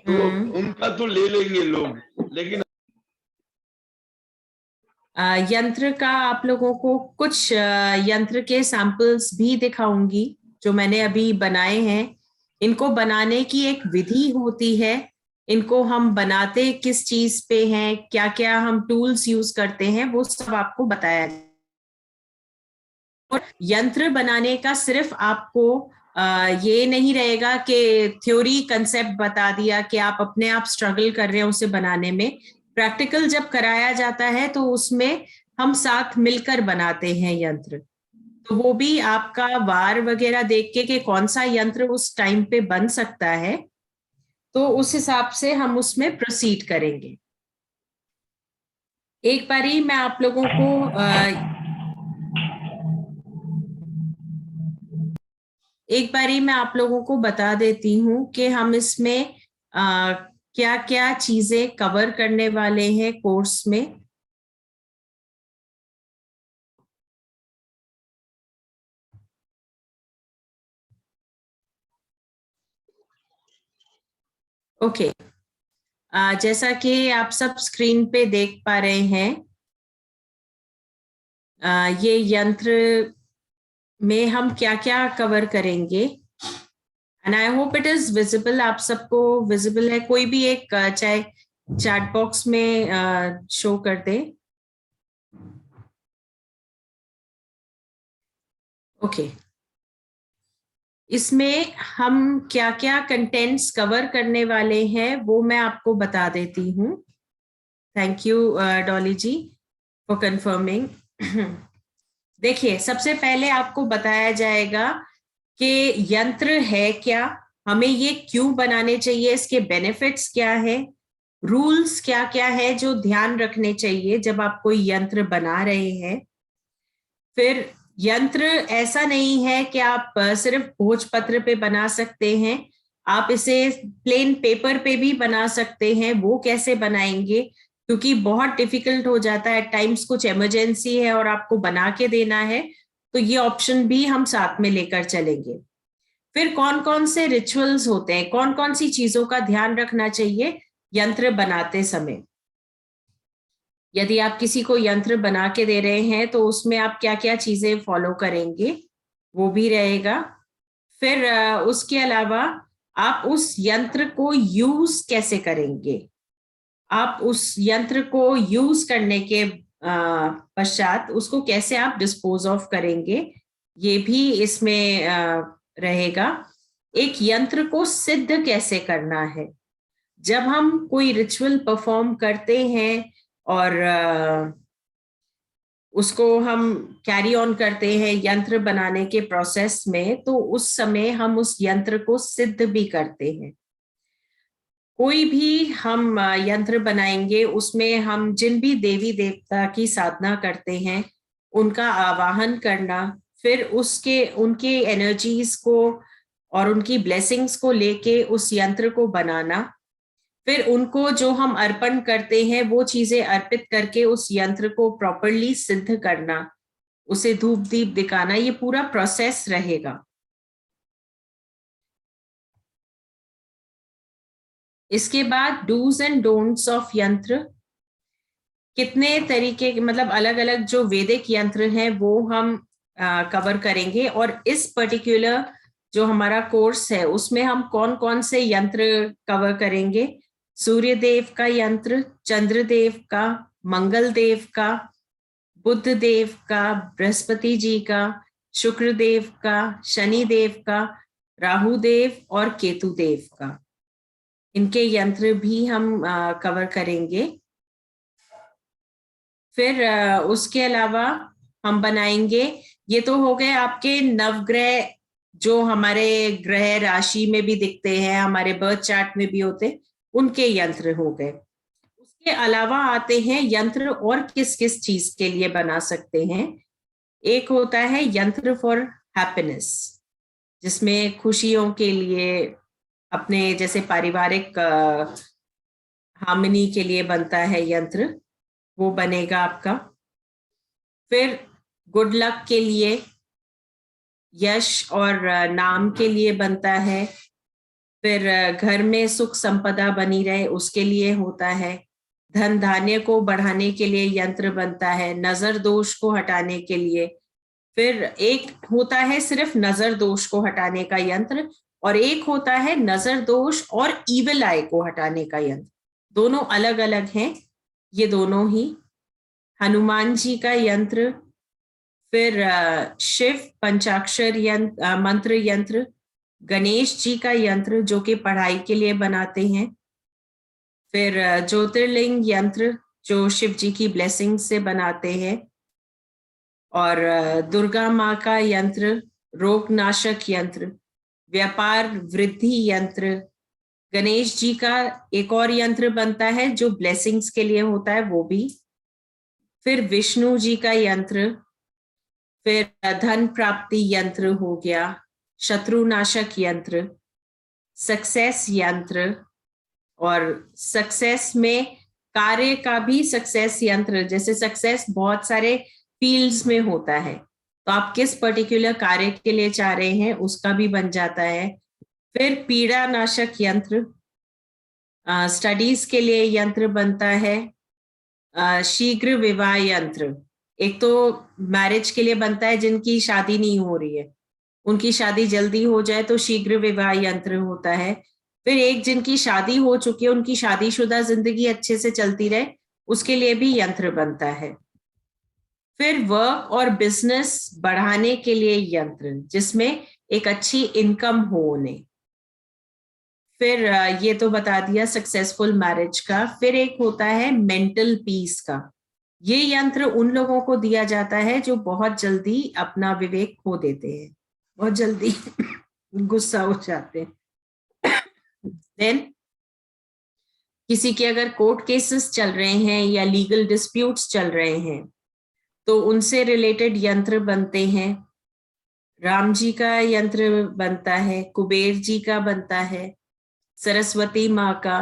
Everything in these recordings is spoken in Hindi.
तो उनका तो ले लेंगे लोग, लेकिन यंत्र का आप लोगों को कुछ यंत्र के सैंपल्स भी दिखाऊंगी जो मैंने अभी बनाए हैं। इनको बनाने की एक विधि होती है। इनको हम बनाते किस चीज पे हैं, क्या क्या हम टूल्स यूज करते हैं, वो सब आपको बताया जाए। और यंत्र बनाने का सिर्फ आपको ये नहीं रहेगा कि थ्योरी कंसेप्ट बता दिया कि आप अपने आप स्ट्रगल कर रहे हैं उसे बनाने में। प्रैक्टिकल जब कराया जाता है तो उसमें हम साथ मिलकर बनाते हैं यंत्र। तो वो भी आपका वार वगैरह देख के कि कौन सा यंत्र उस टाइम पे बन सकता है, तो उस हिसाब से हम उसमें प्रोसीड करेंगे। एक बारी मैं आप लोगों को एक बारी मैं आप लोगों को बता देती हूँ कि हम इसमें क्या क्या चीजें कवर करने वाले हैं कोर्स में। ओके, जैसा कि आप सब स्क्रीन पे देख पा रहे हैं, ये यंत्र में हम क्या क्या कवर करेंगे। And I hope it is visible, आप सबको विजिबल है। कोई भी एक चाहे चैट बॉक्स में शो कर दे। ओके, इसमें हम क्या क्या कंटेंट्स कवर करने वाले हैं वो मैं आपको बता देती हूँ। Thank you Dolly ji for confirming. देखिए, सबसे पहले आपको बताया जाएगा कि यंत्र है क्या, हमें ये क्यों बनाने चाहिए, इसके बेनिफिट्स क्या है, रूल्स क्या क्या है जो ध्यान रखने चाहिए जब आप कोई यंत्र बना रहे हैं। फिर यंत्र ऐसा नहीं है कि आप सिर्फ भोजपत्र पे बना सकते हैं, आप इसे प्लेन पेपर पे भी बना सकते हैं। वो कैसे बनाएंगे, क्योंकि बहुत डिफिकल्ट हो जाता है टाइम्स, कुछ इमरजेंसी है और आपको बना के देना है, तो ये ऑप्शन भी हम साथ में लेकर चलेंगे। फिर कौन कौन से रिचुअल्स होते हैं, कौन कौन सी चीजों का ध्यान रखना चाहिए यंत्र बनाते समय। यदि आप किसी को यंत्र बना के दे रहे हैं तो उसमें आप क्या क्या चीजें फॉलो करेंगे, वो भी रहेगा। फिर उसके अलावा आप उस यंत्र को यूज कैसे करेंगे, आप उस यंत्र को यूज करने के पश्चात उसको कैसे आप डिस्पोज ऑफ करेंगे, ये भी इसमें रहेगा। एक यंत्र को सिद्ध कैसे करना है, जब हम कोई रिचुअल परफॉर्म करते हैं और उसको हम कैरी ऑन करते हैं यंत्र बनाने के प्रोसेस में, तो उस समय हम उस यंत्र को सिद्ध भी करते हैं। कोई भी हम यंत्र बनाएंगे उसमें हम जिन भी देवी देवता की साधना करते हैं उनका आवाहन करना, फिर उसके उनके एनर्जीज को और उनकी ब्लेसिंग्स को लेके उस यंत्र को बनाना, फिर उनको जो हम अर्पण करते हैं वो चीजें अर्पित करके उस यंत्र को प्रॉपरली सिद्ध करना, उसे धूप दीप दिखाना, ये पूरा प्रोसेस रहेगा। इसके बाद डूज एंड डोंट्स ऑफ यंत्र, कितने तरीके मतलब अलग अलग जो वैदिक यंत्र हैं वो हम कवर करेंगे। और इस पर्टिकुलर जो हमारा कोर्स है उसमें हम कौन कौन से यंत्र कवर करेंगे। सूर्य देव का यंत्र, चंद्र देव का, मंगल देव का, बुध देव का, बृहस्पति जी का, शुक्र देव का, शनि देव का, राहु देव और केतु देव का, इनके यंत्र भी हम कवर करेंगे। फिर उसके अलावा हम बनाएंगे, ये तो हो गए आपके नवग्रह जो हमारे ग्रह राशि में भी दिखते हैं, हमारे बर्थ चार्ट में भी होते, उनके यंत्र हो गए। उसके अलावा आते हैं यंत्र और किस किस चीज के लिए बना सकते हैं। एक होता है यंत्र फॉर हैप्पीनेस, जिसमें खुशियों के लिए, अपने जैसे पारिवारिक हार्मनी के लिए बनता है यंत्र, वो बनेगा आपका। फिर गुड लक के लिए, यश और नाम के लिए बनता है। फिर घर में सुख संपदा बनी रहे उसके लिए होता है। धन धान्य को बढ़ाने के लिए यंत्र बनता है, नजर दोष को हटाने के लिए। फिर एक होता है सिर्फ नजर दोष को हटाने का यंत्र, और एक होता है नजर दोष और ईविल आई को हटाने का यंत्र। दोनों अलग अलग हैं ये दोनों ही। हनुमान जी का यंत्र, फिर शिव पंचाक्षर यंत्र, मंत्र यंत्र, गणेश जी का यंत्र जो कि पढ़ाई के लिए बनाते हैं, फिर ज्योतिर्लिंग यंत्र जो शिव जी की ब्लेसिंग से बनाते हैं, और दुर्गा माँ का यंत्र रोग नाशक यंत्र, व्यापार वृद्धि यंत्र। गणेश जी का एक और यंत्र बनता है जो ब्लेसिंग्स के लिए होता है, वो भी। फिर विष्णु जी का यंत्र, फिर धन प्राप्ति यंत्र हो गया, शत्रुनाशक यंत्र, सक्सेस यंत्र, और सक्सेस में कार्य का भी सक्सेस यंत्र। जैसे सक्सेस बहुत सारे फील्ड्स में होता है, तो आप किस पर्टिकुलर कार्य के लिए चाह रहे हैं उसका भी बन जाता है। फिर पीड़ा नाशक यंत्र, स्टडीज के लिए यंत्र बनता है। शीघ्र विवाह यंत्र, एक तो मैरिज के लिए बनता है जिनकी शादी नहीं हो रही है, उनकी शादी जल्दी हो जाए तो शीघ्र विवाह यंत्र होता है। फिर एक जिनकी शादी हो चुकी है, उनकी शादीशुदा जिंदगी अच्छे से चलती रहे, उसके लिए भी यंत्र बनता है। फिर वर्क और बिजनेस बढ़ाने के लिए यंत्र, जिसमें एक अच्छी इनकम हो उन्हें। फिर ये तो बता दिया सक्सेसफुल मैरिज का। फिर एक होता है मेंटल पीस का। ये यंत्र उन लोगों को दिया जाता है जो बहुत जल्दी अपना विवेक खो देते हैं, बहुत जल्दी गुस्सा हो जाते हैं। देन किसी के अगर कोर्ट केसेस चल रहे हैं या लीगल डिस्प्यूट्स चल रहे हैं तो उनसे रिलेटेड यंत्र बनते हैं। राम जी का यंत्र बनता है, कुबेर जी का बनता है, सरस्वती माँ का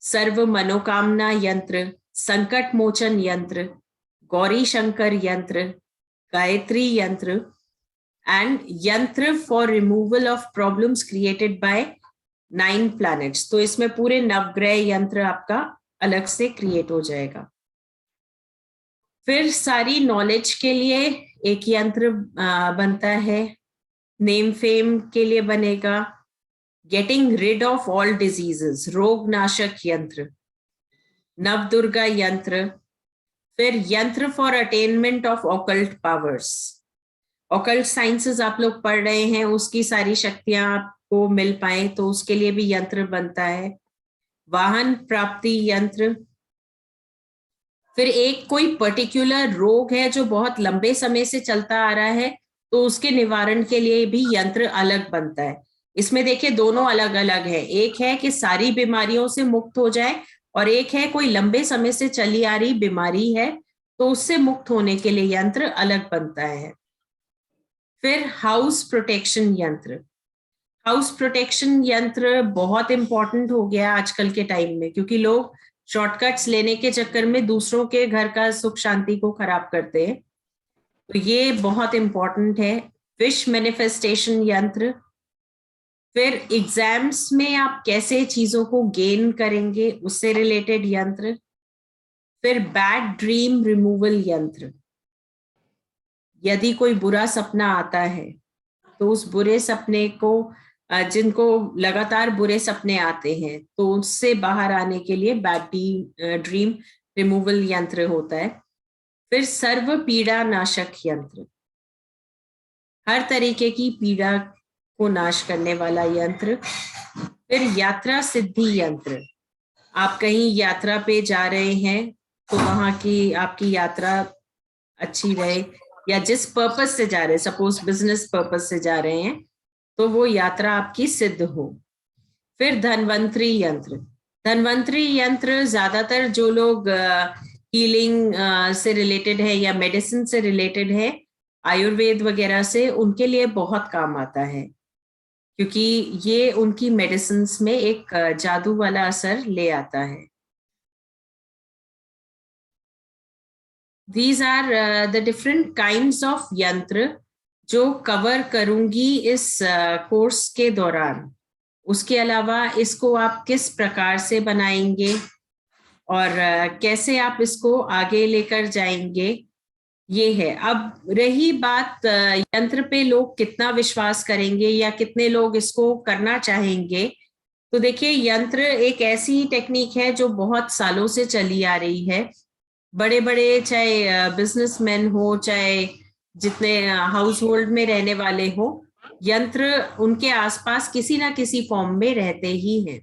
सर्व मनोकामना यंत्र, संकट मोचन यंत्र, गौरी शंकर यंत्र, गायत्री यंत्र, एंड यंत्र for removal of problems created by 9 planets. तो इसमें पूरे नवग्रह यंत्र आपका अलग से क्रिएट हो जाएगा। फिर सारी नॉलेज के लिए एक यंत्र बनता है, नेम फेम के लिए बनेगा, getting rid of all diseases, रोग नाशक यंत्र, नवदुर्गा यंत्र। फिर यंत्र for attainment of occult powers, occult sciences आप लोग पढ़ रहे हैं, उसकी सारी शक्तियां आपको मिल पाए तो उसके लिए भी यंत्र बनता है। वाहन प्राप्ति यंत्र। फिर एक कोई पर्टिकुलर रोग है जो बहुत लंबे समय से चलता आ रहा है तो उसके निवारण के लिए भी यंत्र अलग बनता है। इसमें देखिए दोनों अलग अलग है, एक है कि सारी बीमारियों से मुक्त हो जाए, और एक है कोई लंबे समय से चली आ रही बीमारी है तो उससे मुक्त होने के लिए यंत्र अलग बनता है। फिर हाउस प्रोटेक्शन यंत्र। हाउस प्रोटेक्शन यंत्र बहुत इंपॉर्टेंट हो गया आजकल के टाइम में, क्योंकि लोग शॉर्टकट्स लेने के चक्कर में दूसरों के घर का सुख शांति को खराब करते हैं, तो ये बहुत इंपॉर्टेंट है। विश मैनिफेस्टेशन यंत्र। फिर एग्जाम्स में आप कैसे चीजों को गेन करेंगे उससे रिलेटेड यंत्र। फिर बैड ड्रीम रिमूवल यंत्र, यदि कोई बुरा सपना आता है तो उस बुरे सपने को, जिनको लगातार बुरे सपने आते हैं तो उससे बाहर आने के लिए बैड ड्रीम रिमूवल यंत्र होता है। फिर सर्व पीड़ा नाशक यंत्र, हर तरीके की पीड़ा को नाश करने वाला यंत्र। फिर यात्रा सिद्धि यंत्र, आप कहीं यात्रा पे जा रहे हैं तो वहां की आपकी यात्रा अच्छी रहे, या जिस पर्पस से जा रहे हैं, सपोज बिजनेस पर्पस से जा रहे हैं तो वो यात्रा आपकी सिद्ध हो। फिर धन्वंतरी यंत्र। धन्वंतरी यंत्र ज्यादातर जो लोग हीलिंग से रिलेटेड है या मेडिसिन से रिलेटेड है, आयुर्वेद वगैरह से, उनके लिए बहुत काम आता है, क्योंकि ये उनकी मेडिसिन में एक जादू वाला असर ले आता है। These are the different kinds of यंत्र जो कवर करूंगी इस कोर्स के दौरान। उसके अलावा इसको आप किस प्रकार से बनाएंगे और कैसे आप इसको आगे लेकर जाएंगे, ये है। अब रही बात यंत्र पे लोग कितना विश्वास करेंगे या कितने लोग इसको करना चाहेंगे, तो देखिए यंत्र एक ऐसी टेक्निक है जो बहुत सालों से चली आ रही है। बड़े बड़े चाहे बिजनेसमैन हो, चाहे जितने हाउस होल्ड में रहने वाले हो, यंत्र उनके आसपास किसी ना किसी फॉर्म में रहते ही हैं।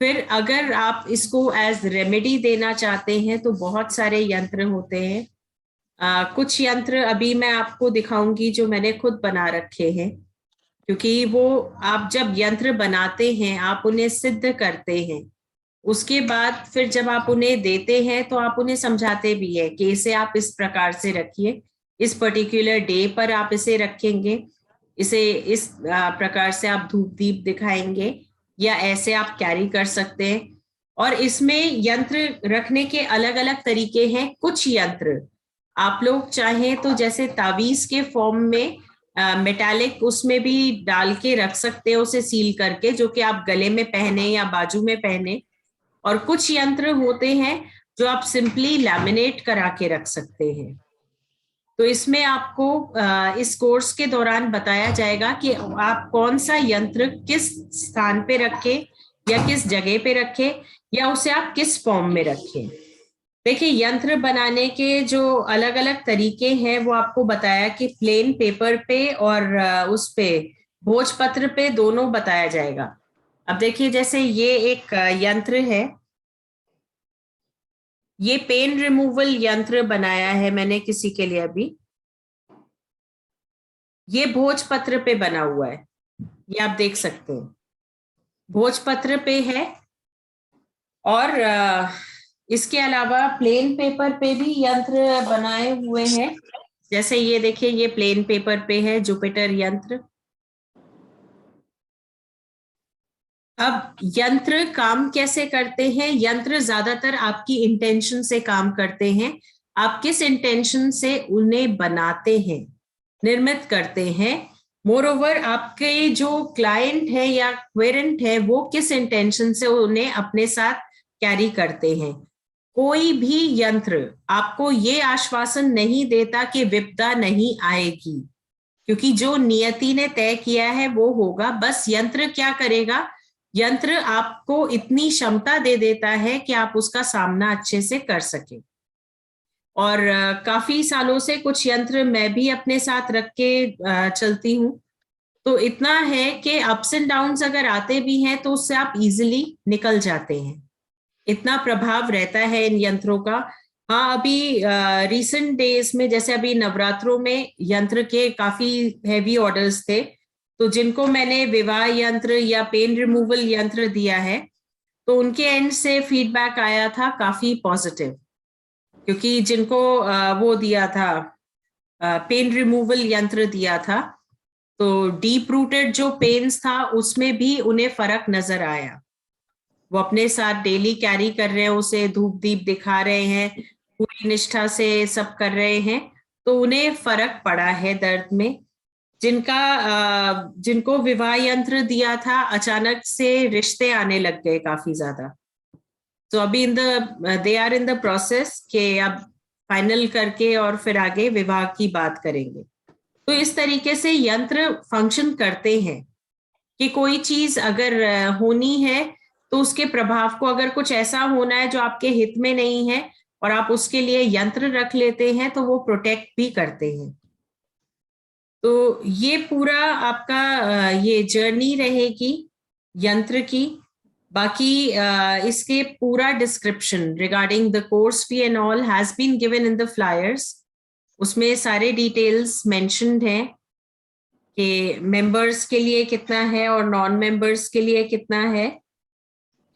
फिर अगर आप इसको एज रेमेडी देना चाहते हैं तो बहुत सारे यंत्र होते हैं। कुछ यंत्र अभी मैं आपको दिखाऊंगी जो मैंने खुद बना रखे हैं, क्योंकि वो आप जब यंत्र बनाते हैं आप उन्हें सिद्ध करते हैं, उसके बाद फिर जब आप उन्हें देते हैं तो आप उन्हें समझाते भी है कि इसे आप इस प्रकार से रखिए, इस पर्टिकुलर डे पर आप इसे रखेंगे, इसे इस प्रकार से आप धूप दीप दिखाएंगे, या ऐसे आप कैरी कर सकते हैं। और इसमें यंत्र रखने के अलग अलग तरीके हैं। कुछ यंत्र आप लोग चाहें तो जैसे तावीज के फॉर्म में मेटालिक उसमें भी डाल के रख सकते हो, उसे सील करके, जो कि आप गले में पहने या बाजू में पहने। और कुछ यंत्र होते हैं जो आप सिंपली लैमिनेट करा के रख सकते हैं। तो इसमें आपको इस कोर्स के दौरान बताया जाएगा कि आप कौन सा यंत्र किस स्थान पे रखें या किस जगह पे रखें, या उसे आप किस फॉर्म में रखें। देखिए यंत्र बनाने के जो अलग अलग तरीके हैं वो आपको बताया कि प्लेन पेपर पे और उस पे भोजपत्र पे दोनों बताया जाएगा। अब देखिए जैसे ये एक यंत्र है, ये पेन रिमूवल यंत्र बनाया है मैंने किसी के लिए अभी। ये भोजपत्र पे बना हुआ है, ये आप देख सकते हैं, भोजपत्र पे है। और इसके अलावा प्लेन पेपर पे भी यंत्र बनाए हुए हैं। जैसे ये देखिए, ये प्लेन पेपर पे है जुपिटर यंत्र। अब यंत्र काम कैसे करते हैं? यंत्र ज्यादातर आपकी इंटेंशन से काम करते हैं। आप किस इंटेंशन से उन्हें बनाते हैं, निर्मित करते हैं। मोर ओवर आपके जो क्लाइंट है या क्वेरेंट है वो किस इंटेंशन से उन्हें अपने साथ कैरी करते हैं। कोई भी यंत्र आपको ये आश्वासन नहीं देता कि विपदा नहीं आएगी, क्योंकि जो नियति ने तय किया है वो होगा। बस यंत्र क्या करेगा, यंत्र आपको इतनी क्षमता दे देता है कि आप उसका सामना अच्छे से कर सके। और काफी सालों से कुछ यंत्र मैं भी अपने साथ रख के चलती हूँ, तो इतना है कि अप्स एंड डाउन्स अगर आते भी हैं तो उससे आप इजीली निकल जाते हैं। इतना प्रभाव रहता है इन यंत्रों का। हाँ, अभी रिसेंट डेज में जैसे अभी नवरात्रों में यंत्र के काफी हैवी ऑर्डर्स थे, तो जिनको मैंने विवाह यंत्र या पेन रिमूवल यंत्र दिया है तो उनके एंड से फीडबैक आया था काफी पॉजिटिव, क्योंकि जिनको वो दिया था, पेन रिमूवल यंत्र दिया था, तो डीप रूटेड जो पेन्स था उसमें भी उन्हें फर्क नजर आया। वो अपने साथ डेली कैरी कर रहे हैं, उसे धूप दीप दिखा रहे हैं, पूरी निष्ठा से सब कर रहे हैं, तो उन्हें फर्क पड़ा है दर्द में। जिनको विवाह यंत्र दिया था अचानक से रिश्ते आने लग गए काफी ज्यादा। तो अभी they are in the process के अब फाइनल करके और फिर आगे विवाह की बात करेंगे। तो इस तरीके से यंत्र फंक्शन करते हैं कि कोई चीज अगर होनी है तो उसके प्रभाव को, अगर कुछ ऐसा होना है जो आपके हित में नहीं है और आप उसके लिए यंत्र रख लेते हैं तो वो प्रोटेक्ट भी करते हैं। तो ये पूरा आपका ये जर्नी रहेगी यंत्र की। बाकी इसके पूरा description regarding the course fee and all has been given in the flyers. उसमें सारे डिटेल्स मेंशन्ड हैं कि मेंबर्स के लिए कितना है और नॉन मेंबर्स के लिए कितना है,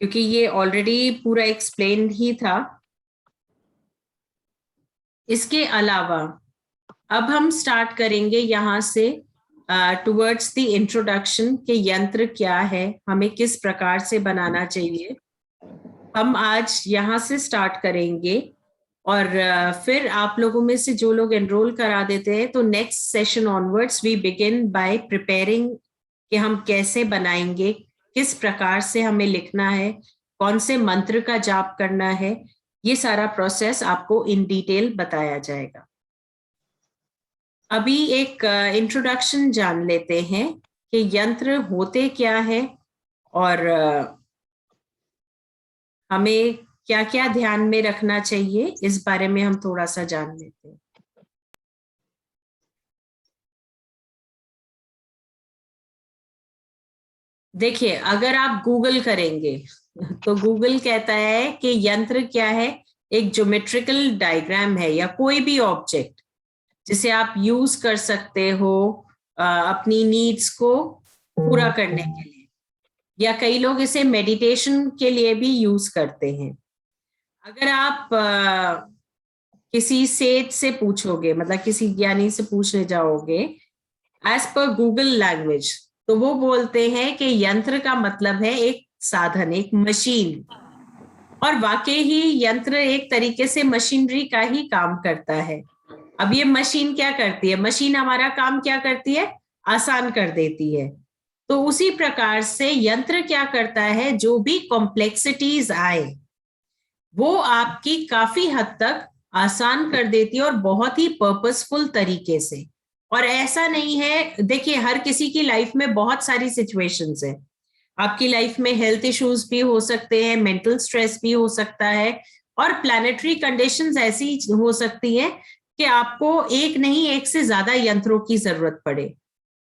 क्योंकि ये ऑलरेडी पूरा एक्सप्लेन्ड ही था। इसके अलावा अब हम स्टार्ट करेंगे यहाँ से टुवर्ड्स द इंट्रोडक्शन के यंत्र क्या है, हमें किस प्रकार से बनाना चाहिए। हम आज यहाँ से स्टार्ट करेंगे और फिर आप लोगों में से जो लोग एनरोल करा देते हैं तो next session onwards we begin by preparing कि हम कैसे बनाएंगे, किस प्रकार से हमें लिखना है, कौन से मंत्र का जाप करना है, ये सारा प्रोसेस आपको इन डिटेल बताया जाएगा। अभी एक इंट्रोडक्शन जान लेते हैं कि यंत्र होते क्या है और हमें क्या क्या ध्यान में रखना चाहिए, इस बारे में हम थोड़ा सा जान लेते हैं। देखिए, अगर आप गूगल करेंगे तो गूगल कहता है कि यंत्र क्या है, एक ज्योमेट्रिकल डायग्राम है या कोई भी ऑब्जेक्ट जिसे आप यूज कर सकते हो अपनी नीड्स को पूरा करने के लिए, या कई लोग इसे मेडिटेशन के लिए भी यूज करते हैं। अगर आप किसी सेठ से पूछोगे, मतलब किसी ज्ञानी से पूछने जाओगे एज पर गूगल लैंग्वेज, तो वो बोलते हैं कि यंत्र का मतलब है एक साधन, एक मशीन। और वाकई ही यंत्र एक तरीके से मशीनरी का ही काम करता है। अब ये मशीन क्या करती है, मशीन हमारा काम क्या करती है, आसान कर देती है। तो उसी प्रकार से यंत्र क्या करता है, जो भी कॉम्प्लेक्सिटीज आए वो आपकी काफी हद तक आसान कर देती है और बहुत ही पर्पसफुल तरीके से। और ऐसा नहीं है, देखिए हर किसी की लाइफ में बहुत सारी सिचुएशंस है। आपकी लाइफ में हेल्थ इश्यूज भी हो सकते हैं, मेंटल स्ट्रेस भी हो सकता है, और प्लैनेटरी कंडीशंस ऐसी हो सकती है कि आपको एक नहीं, एक से ज्यादा यंत्रों की जरूरत पड़े।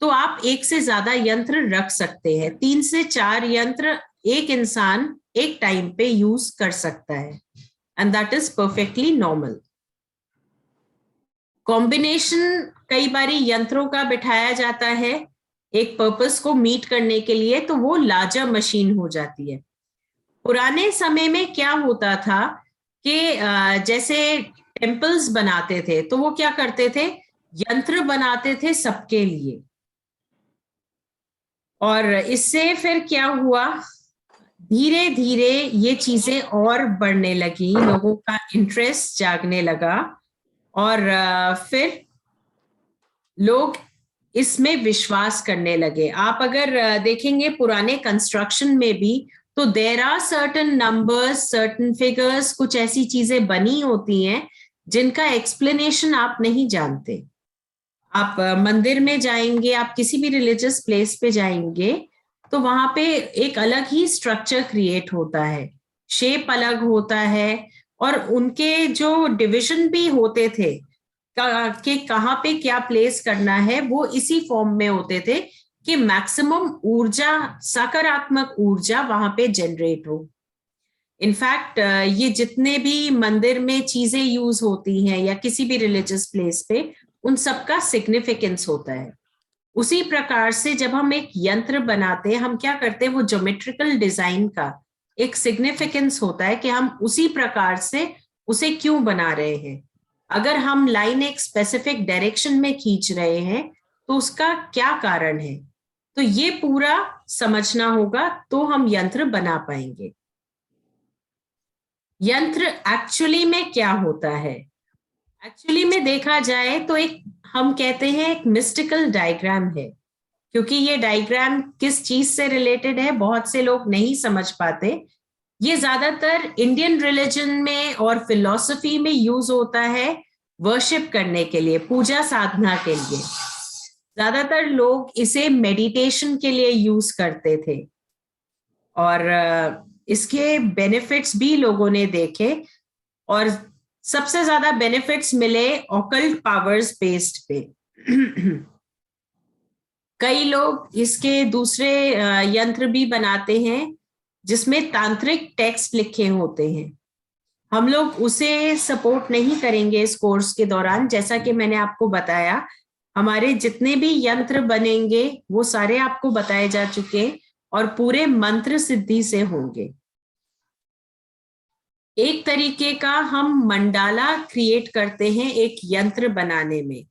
तो आप एक से ज्यादा यंत्र रख सकते हैं, 3 से 4 यंत्र एक इंसान एक टाइम पे यूज कर सकता है, and that is perfectly normal. Combination कई बारी यंत्रों का बिठाया जाता है एक पर्पस को मीट करने के लिए, तो वो लार्जर मशीन हो जाती है। पुराने समय में क्या होता था कि जैसे टेम्पल्स बनाते थे तो वो क्या करते थे, यंत्र बनाते थे सबके लिए। और इससे फिर क्या हुआ, धीरे धीरे ये चीजें और बढ़ने लगी, लोगों का इंटरेस्ट जागने लगा, और फिर लोग इसमें विश्वास करने लगे। आप अगर देखेंगे पुराने कंस्ट्रक्शन में भी, तो there are certain numbers, certain figures, कुछ ऐसी चीजें बनी होती हैं जिनका एक्सप्लेनेशन आप नहीं जानते। आप मंदिर में जाएंगे, आप किसी भी रिलीजियस प्लेस पे जाएंगे, तो वहां पे एक अलग ही स्ट्रक्चर क्रिएट होता है, शेप अलग होता है, और उनके जो डिविजन भी होते थे कि कहाँ पे क्या प्लेस करना है, वो इसी फॉर्म में होते थे कि मैक्सिमम ऊर्जा, सकारात्मक ऊर्जा वहां पे जनरेट हो। इनफैक्ट ये जितने भी मंदिर में चीजें यूज होती हैं या किसी भी रिलीजियस प्लेस पे, उन सबका सिग्निफिकेंस होता है। उसी प्रकार से जब हम एक यंत्र बनाते हैं, हम क्या करते हैं, वो ज्योमेट्रिकल डिजाइन का एक सिग्निफिकेंस होता है कि हम उसी प्रकार से उसे क्यों बना रहे हैं। अगर हम लाइन एक स्पेसिफिक डायरेक्शन में खींच रहे हैं तो उसका क्या कारण है, तो ये पूरा समझना होगा, तो हम यंत्र बना पाएंगे। यंत्र एक्चुअली में क्या होता है, एक्चुअली में देखा जाए तो एक, हम कहते हैं एक मिस्टिकल डायग्राम है। क्योंकि ये डायग्राम किस चीज से रिलेटेड है बहुत से लोग नहीं समझ पाते। ये ज्यादातर इंडियन रिलीजन में और फिलॉसफी में यूज होता है वर्शिप करने के लिए, पूजा साधना के लिए। ज्यादातर लोग इसे मेडिटेशन के लिए यूज करते थे, और इसके बेनिफिट्स भी लोगों ने देखे, और सबसे ज्यादा बेनिफिट्स मिले ऑकल्ट पावर्स बेस्ड पे। कई लोग इसके दूसरे यंत्र भी बनाते हैं जिसमें तांत्रिक टेक्स्ट लिखे होते हैं। हम लोग उसे सपोर्ट नहीं करेंगे इस कोर्स के दौरान। जैसा कि मैंने आपको बताया, हमारे जितने भी यंत्र बनेंगे वो सारे आपको बताए जा चुके और पूरे मंत्र सिद्धि से होंगे। एक तरीके का हम मंडाला क्रिएट करते हैं एक यंत्र बनाने में।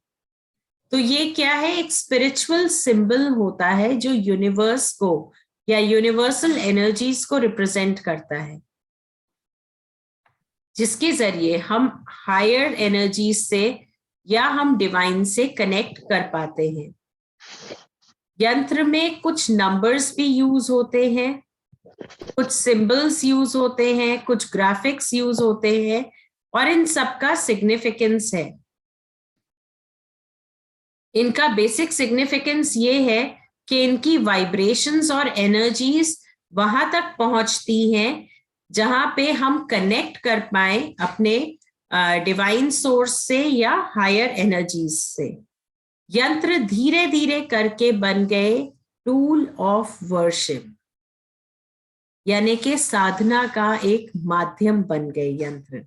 तो ये क्या है, एक स्पिरिचुअल सिंबल होता है जो यूनिवर्स को या यूनिवर्सल एनर्जीज को रिप्रेजेंट करता है, जिसके जरिए हम हायर एनर्जीज से या हम डिवाइन से कनेक्ट कर पाते हैं। यंत्र में कुछ नंबर्स भी यूज होते हैं, कुछ सिंबल्स यूज होते हैं, कुछ ग्राफिक्स यूज होते हैं, और इन सब का सिग्निफिकेंस है। इनका बेसिक सिग्निफिकेंस ये है कि इनकी वाइब्रेशंस और एनर्जीज वहां तक पहुंचती हैं जहां पे हम कनेक्ट कर पाए अपने डिवाइन सोर्स से या हायर एनर्जीज से। यंत्र धीरे धीरे करके बन गए टूल ऑफ वर्शिप, यानी कि साधना का एक माध्यम बन गए यंत्र।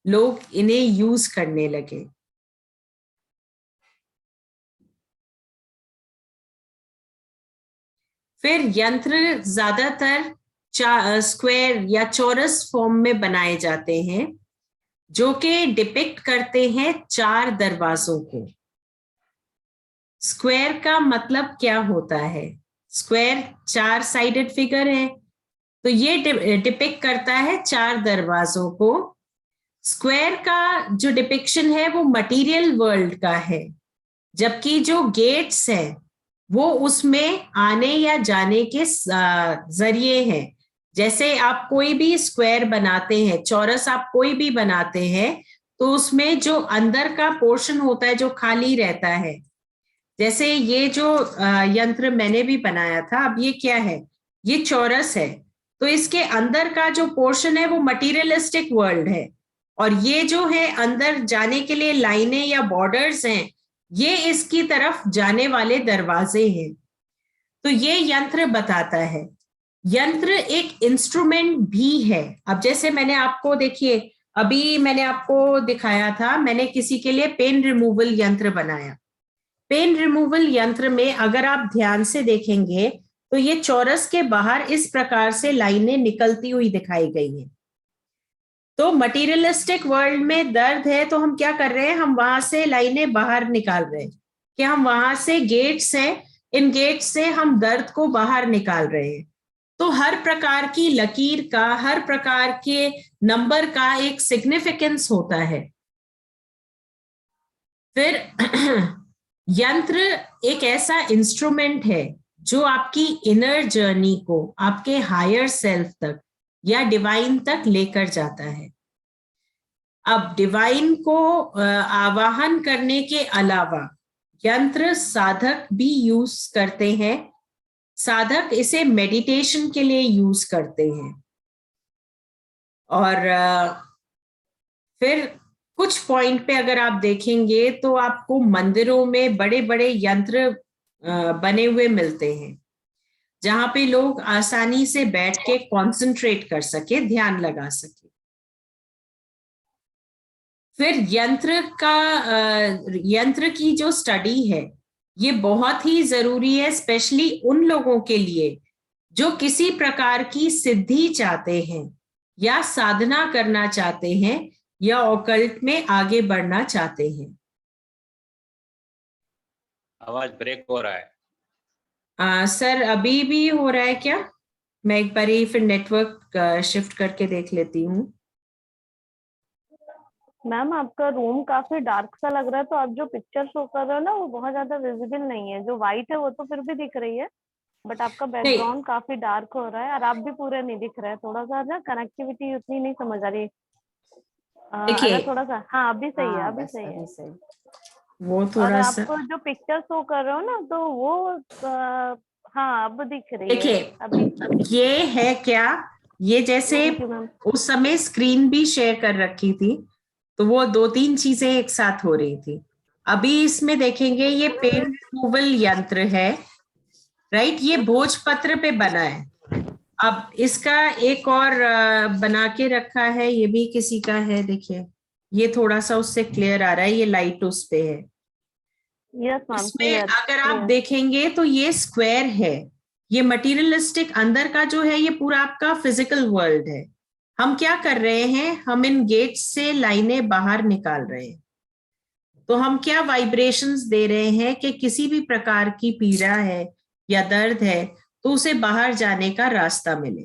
लोग इन्हें यूज करने लगे। फिर यंत्र ज्यादातर स्क्वायर या चौरस फॉर्म में बनाए जाते हैं, जो कि डिपिक्ट करते हैं 4 दरवाजों को। स्क्वायर का मतलब क्या होता है? स्क्वायर 4 साइडेड फिगर है, तो ये डिपिक्ट करता है 4 दरवाजों को। स्क्वायर का जो डिपिक्शन है वो मटेरियल वर्ल्ड का है, जबकि जो गेट्स है वो उसमें आने या जाने के जरिए हैं। जैसे आप कोई भी स्क्वायर बनाते हैं, चौरस आप कोई भी बनाते हैं, तो उसमें जो अंदर का पोर्शन होता है जो खाली रहता है, जैसे ये जो यंत्र मैंने भी बनाया था, अब ये क्या है? ये चौरस है, तो इसके अंदर का जो पोर्शन है वो मटीरियलिस्टिक वर्ल्ड है, और ये जो है अंदर जाने के लिए लाइनें या बॉर्डर्स हैं, ये इसकी तरफ जाने वाले दरवाजे हैं। तो ये यंत्र बताता है। यंत्र एक इंस्ट्रूमेंट भी है। अब जैसे मैंने आपको, देखिए अभी मैंने आपको दिखाया था, मैंने किसी के लिए पेन रिमूवल यंत्र बनाया। पेन रिमूवल यंत्र में अगर आप ध्यान से देखेंगे तो ये चौरस के बाहर इस प्रकार से लाइनें निकलती हुई दिखाई गई हैं। तो मटीरियलिस्टिक वर्ल्ड में दर्द है, तो हम क्या कर रहे हैं? हम वहां से लाइनें बाहर निकाल रहे हैं कि हम वहां से गेट्स हैं, इन गेट्स से हम दर्द को बाहर निकाल रहे हैं। तो हर प्रकार की लकीर का, हर प्रकार के नंबर का एक सिग्निफिकेंस होता है। फिर यंत्र एक ऐसा इंस्ट्रूमेंट है जो आपकी इनर जर्नी को आपके हायर सेल्फ तक या डिवाइन तक लेकर जाता है। अब डिवाइन को आवाहन करने के अलावा यंत्र साधक भी यूज करते हैं। साधक इसे मेडिटेशन के लिए यूज करते हैं। और फिर कुछ पॉइंट पे अगर आप देखेंगे तो आपको मंदिरों में बड़े बड़े यंत्र बने हुए मिलते हैं, जहां पे लोग आसानी से बैठ के कंसंट्रेट कर सके, ध्यान लगा सके। फिर यंत्र की जो स्टडी है ये बहुत ही जरूरी है, स्पेशली उन लोगों के लिए जो किसी प्रकार की सिद्धि चाहते हैं या साधना करना चाहते हैं या ऑकल्ट में आगे बढ़ना चाहते हैं। आवाज ब्रेक हो रहा है। सर अभी भी हो रहा है क्या? मैं एक बार फिर नेटवर्क शिफ्ट करके देख लेती हूँ। मैम आपका रूम काफी डार्क सा लग रहा है, तो आप जो पिक्चर शो कर रहे हो ना वो बहुत ज्यादा विजिबल नहीं है। जो व्हाइट है वो तो फिर भी दिख रही है, बट आपका बैकग्राउंड काफी डार्क हो रहा है और आप भी पूरे नहीं दिख रहे हैं। थोड़ा सा ना कनेक्टिविटी उतनी नहीं समझ आ रही। अगर थोड़ा सा, हाँ अभी सही है, अभी सही है। वो थोड़ा सा आपको जो पिक्चर शो कर रहे हो ना तो वो हाँ अब दिख रही है। देखिए अभी ये है क्या, ये जैसे उस समय स्क्रीन भी शेयर कर रखी थी तो वो 2-3 चीजें एक साथ हो रही थी। अभी इसमें देखेंगे ये पेन रिमूवल यंत्र है, राइट? ये भोजपत्र पे बना है। अब इसका एक और बना के रखा है, ये भी किसी का है। देखिए ये थोड़ा सा उससे क्लियर आ रहा है, ये लाइट उस पे है। इसमें अगर आप देखेंगे तो ये स्क्वायर है, ये मटीरियलिस्टिक अंदर का जो है ये पूरा आपका फिजिकल वर्ल्ड है। हम क्या कर रहे हैं? हम इन गेट्स से लाइनें बाहर निकाल रहे हैं। तो हम क्या वाइब्रेशंस दे रहे हैं कि किसी भी प्रकार की पीड़ा है या दर्द है तो उसे बाहर जाने का रास्ता मिले।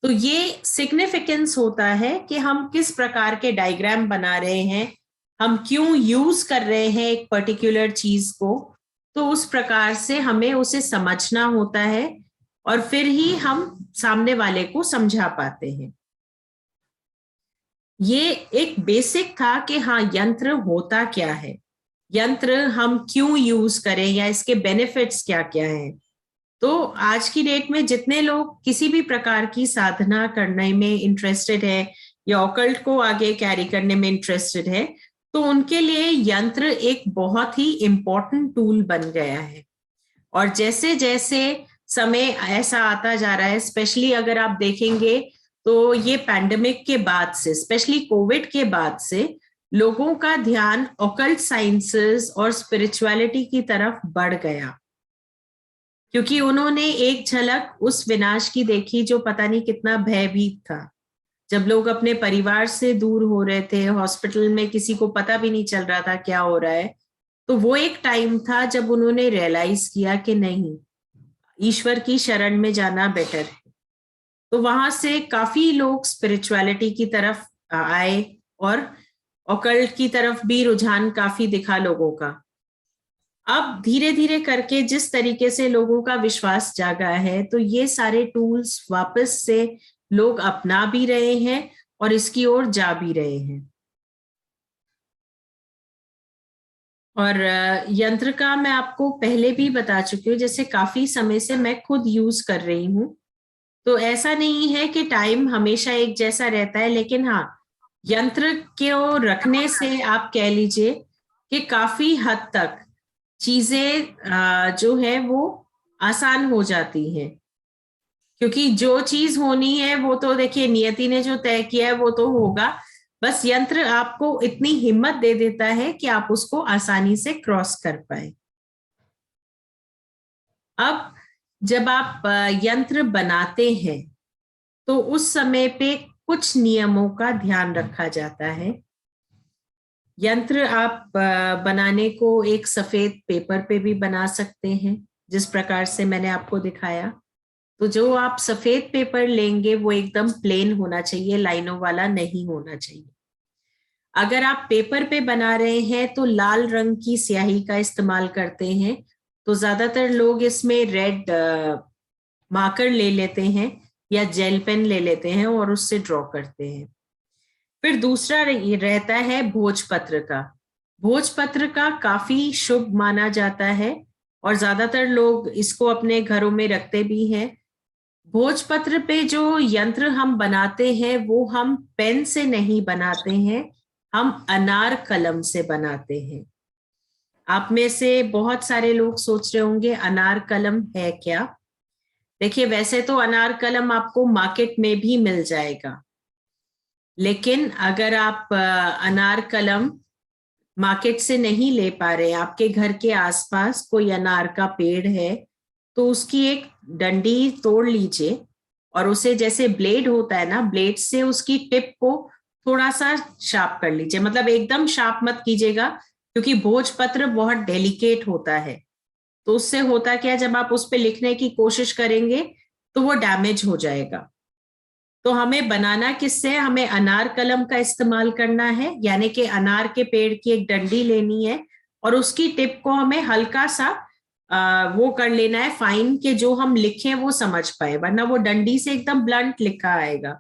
तो ये सिग्निफिकेंस होता है कि हम किस प्रकार के डायग्राम बना रहे हैं, हम क्यों यूज कर रहे हैं एक पर्टिकुलर चीज को, तो उस प्रकार से हमें उसे समझना होता है और फिर ही हम सामने वाले को समझा पाते हैं। ये एक बेसिक था कि हाँ, यंत्र होता क्या है, यंत्र हम क्यों यूज करें या इसके बेनिफिट्स क्या क्या हैं। तो आज की डेट में जितने लोग किसी भी प्रकार की साधना करने में इंटरेस्टेड है या ऑकल्ट को आगे कैरी करने में इंटरेस्टेड है, तो उनके लिए यंत्र एक बहुत ही इम्पोर्टेंट टूल बन गया है। और जैसे जैसे समय ऐसा आता जा रहा है, स्पेशली अगर आप देखेंगे तो ये पैंडेमिक के बाद से, स्पेशली कोविड के बाद से, लोगों का ध्यान ऑकल्ट साइंसेस और स्पिरिचुअलिटी की तरफ बढ़ गया, क्योंकि उन्होंने एक झलक उस विनाश की देखी जो पता नहीं कितना भयभीत था। जब लोग अपने परिवार से दूर हो रहे थे, हॉस्पिटल में किसी को पता भी नहीं चल रहा था क्या हो रहा है, तो वो एक टाइम था जब उन्होंने रियलाइज किया कि नहीं, ईश्वर की शरण में जाना बेटर है। तो वहां से काफी लोग स्पिरिचुअलिटी की तरफ आए और ऑकल्ट की तरफ भी रुझान काफी दिखा लोगों का। अब धीरे धीरे करके जिस तरीके से लोगों का विश्वास जागा है, तो ये सारे टूल्स वापस से लोग अपना भी रहे हैं और इसकी ओर जा भी रहे हैं। और यंत्र का मैं आपको पहले भी बता चुकी हूँ, जैसे काफी समय से मैं खुद यूज कर रही हूँ, तो ऐसा नहीं है कि टाइम हमेशा एक जैसा रहता है, लेकिन हाँ, यंत्र को रखने से आप कह लीजिए कि काफी हद तक चीजें जो है वो आसान हो जाती हैं, क्योंकि जो चीज होनी है वो तो देखिए नियति ने जो तय किया है वो तो होगा, बस यंत्र आपको इतनी हिम्मत दे देता है कि आप उसको आसानी से क्रॉस कर पाए। अब जब आप यंत्र बनाते हैं तो उस समय पे कुछ नियमों का ध्यान रखा जाता है। यंत्र आप बनाने को एक सफेद पेपर पे भी बना सकते हैं, जिस प्रकार से मैंने आपको दिखाया। तो जो आप सफेद पेपर लेंगे वो एकदम प्लेन होना चाहिए, लाइनों वाला नहीं होना चाहिए। अगर आप पेपर पे बना रहे हैं तो लाल रंग की स्याही का इस्तेमाल करते हैं, तो ज्यादातर लोग इसमें रेड मार्कर ले लेते हैं या जेल पेन ले लेते हैं और उससे ड्रॉ करते हैं। फिर दूसरा रहता है भोजपत्र का। भोजपत्र का काफी शुभ माना जाता है और ज्यादातर लोग इसको अपने घरों में रखते भी हैं। भोजपत्र पे जो यंत्र हम बनाते हैं वो हम पेन से नहीं बनाते हैं, हम अनार कलम से बनाते हैं। आप में से बहुत सारे लोग सोच रहे होंगे अनार कलम है क्या? देखिए, वैसे तो अनार कलम आपको मार्केट में भी मिल जाएगा, लेकिन अगर आप अनार कलम मार्केट से नहीं ले पा रहे, आपके घर के आसपास कोई अनार का पेड़ है, तो उसकी एक डंडी तोड़ लीजिए और उसे, जैसे ब्लेड होता है ना, ब्लेड से उसकी टिप को थोड़ा सा शार्प कर लीजिए। मतलब एकदम शार्प मत कीजिएगा, क्योंकि भोजपत्र बहुत डेलिकेट होता है, तो उससे होता क्या, जब आप उस पर लिखने की कोशिश करेंगे तो वो डैमेज हो जाएगा। तो हमें बनाना किससे, हमें अनार कलम का इस्तेमाल करना है, यानी कि अनार के पेड़ की एक डंडी लेनी है और उसकी टिप को हमें हल्का सा वो कर लेना है फाइन, के जो हम लिखें वो समझ पाए, वरना वो डंडी से एकदम ब्लंट लिखा आएगा।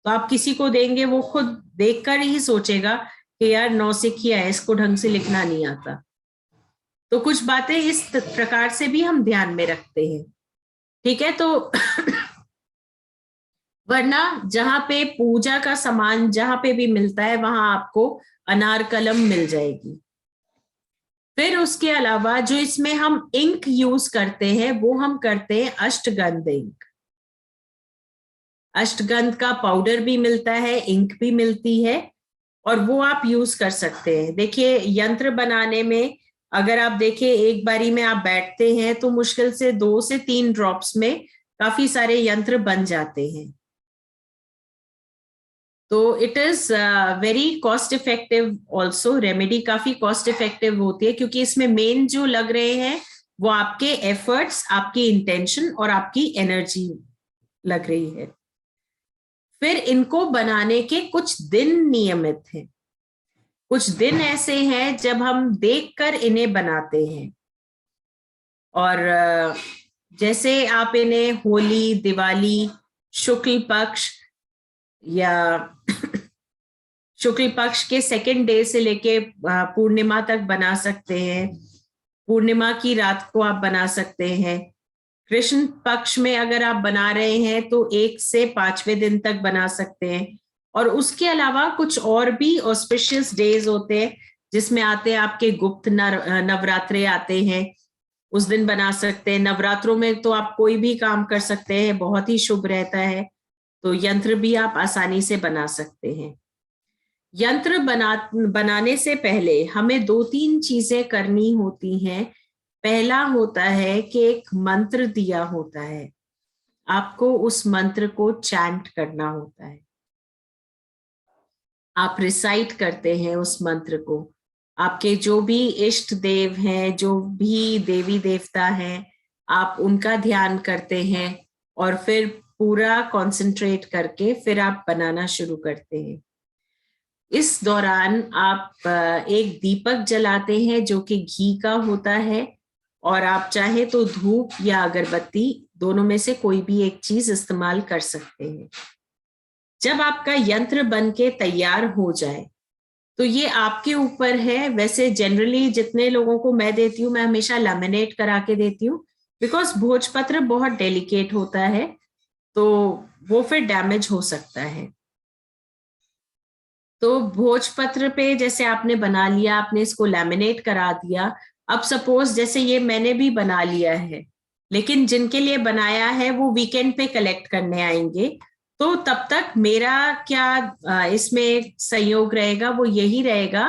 तो आप किसी को देंगे, वो खुद देखकर ही सोचेगा कि यार नौसिखिया है, इसको ढंग से लिखना नहीं आता। तो कुछ बातें इस प्रकार से भी हम ध्यान में रखते हैं, ठीक है। तो वरना जहां पे पूजा का सामान जहां पे भी मिलता है वहां आपको अनार कलम मिल जाएगी। फिर उसके अलावा जो इसमें हम इंक यूज करते हैं वो हम करते हैं अष्टगंध इंक। अष्टगंध का पाउडर भी मिलता है, इंक भी मिलती है, और वो आप यूज कर सकते हैं। देखिए, यंत्र बनाने में अगर आप देखिए, एक बारी में आप बैठते हैं तो मुश्किल से 2 से 3 ड्रॉप्स में काफी सारे यंत्र बन जाते हैं। तो it is very cost effective also, remedy काफी कॉस्ट इफेक्टिव होती है, क्योंकि इसमें मेन जो लग रहे हैं वो आपके एफर्ट्स, आपकी इंटेंशन और आपकी एनर्जी लग रही है। फिर इनको बनाने के कुछ दिन नियमित हैं। कुछ दिन ऐसे हैं जब हम देखकर इन्हें बनाते हैं, और जैसे आप इन्हें होली, दिवाली, शुक्ल पक्ष या शुक्ल पक्ष के सेकेंड डे से लेके पूर्णिमा तक बना सकते हैं। पूर्णिमा की रात को आप बना सकते हैं। कृष्ण पक्ष में अगर आप बना रहे हैं तो 1 से 5वें दिन तक बना सकते हैं। और उसके अलावा कुछ और भी ऑस्पिशियस डेज होते हैं जिसमें आते हैं आपके गुप्त नवरात्रे आते हैं, उस दिन बना सकते हैं। नवरात्रों में तो आप कोई भी काम कर सकते हैं, बहुत ही शुभ रहता है, तो यंत्र भी आप आसानी से बना सकते हैं। यंत्र बनाने से पहले हमें 2-3 चीजें करनी होती हैं। पहला होता है कि एक मंत्र दिया होता है, आपको उस मंत्र को चैंट करना होता है। आप रिसाइट करते हैं उस मंत्र को। आपके जो भी इष्ट देव हैं, जो भी देवी देवता हैं, आप उनका ध्यान करते हैं और फिर पूरा कंसंट्रेट करके फिर आप बनाना शुरू करते हैं। इस दौरान आप एक दीपक जलाते हैं जो कि घी का होता है, और आप चाहे तो धूप या अगरबत्ती दोनों में से कोई भी एक चीज इस्तेमाल कर सकते हैं। जब आपका यंत्र बनके तैयार हो जाए तो ये आपके ऊपर है। वैसे जनरली जितने लोगों को मैं देती हूँ, मैं हमेशा लैमिनेट करा के देती हूँ, बिकॉज भोजपत्र बहुत डेलिकेट होता है, तो वो फिर डैमेज हो सकता है। तो भोजपत्र पे जैसे आपने बना लिया, आपने इसको लैमिनेट करा दिया। अब सपोज जैसे ये मैंने भी बना लिया है, लेकिन जिनके लिए बनाया है वो वीकेंड पे कलेक्ट करने आएंगे, तो तब तक मेरा क्या इसमें संयोग रहेगा, वो यही रहेगा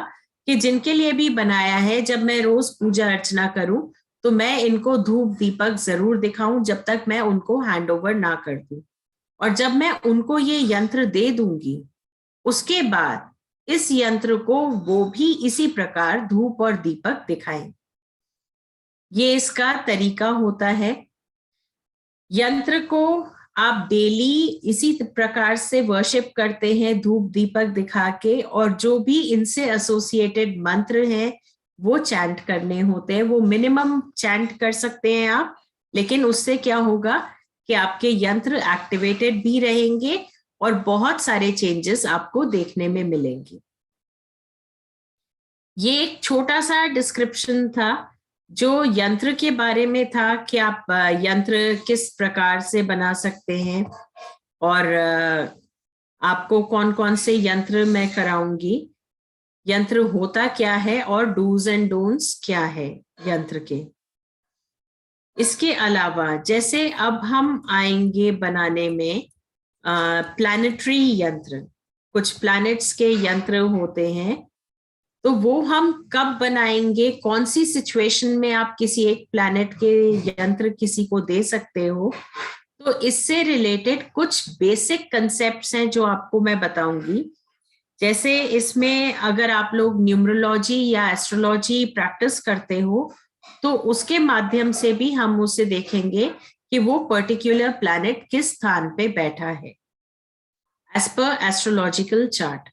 कि जिनके लिए भी बनाया है, जब मैं रोज पूजा अर्चना करूं तो मैं इनको धूप दीपक जरूर दिखाऊं जब तक मैं उनको हैंड ओवर ना कर दूं। और जब मैं उनको ये यंत्र दे दूंगी, उसके बाद इस यंत्र को वो भी इसी प्रकार धूप और दीपक दिखाएं। ये इसका तरीका होता है। यंत्र को आप डेली इसी प्रकार से वर्शिप करते हैं, धूप दीपक दिखा के, और जो भी इनसे एसोसिएटेड मंत्र हैं वो चैंट करने होते हैं। वो मिनिमम चैंट कर सकते हैं आप, लेकिन उससे क्या होगा कि आपके यंत्र एक्टिवेटेड भी रहेंगे और बहुत सारे चेंजेस आपको देखने में मिलेंगे। ये एक छोटा सा डिस्क्रिप्शन था जो यंत्र के बारे में था कि आप यंत्र किस प्रकार से बना सकते हैं, और आपको कौन कौन से यंत्र मैं कराऊंगी, यंत्र होता क्या है और डूज एंड डोंट्स क्या है यंत्र के। इसके अलावा जैसे अब हम आएंगे बनाने में प्लैनेटरी यंत्र, कुछ प्लैनेट्स के यंत्र होते हैं, तो वो हम कब बनाएंगे, कौन सी सिचुएशन में आप किसी एक प्लैनेट के यंत्र किसी को दे सकते हो, तो इससे रिलेटेड कुछ बेसिक कंसेप्ट्स हैं जो आपको मैं बताऊंगी। जैसे इसमें अगर आप लोग न्यूमरोलॉजी या एस्ट्रोलॉजी प्रैक्टिस करते हो तो उसके माध्यम से भी हम उसे देखेंगे कि वो पर्टिकुलर प्लैनेट किस स्थान पे बैठा है एज पर एस्ट्रोलॉजिकल चार्ट।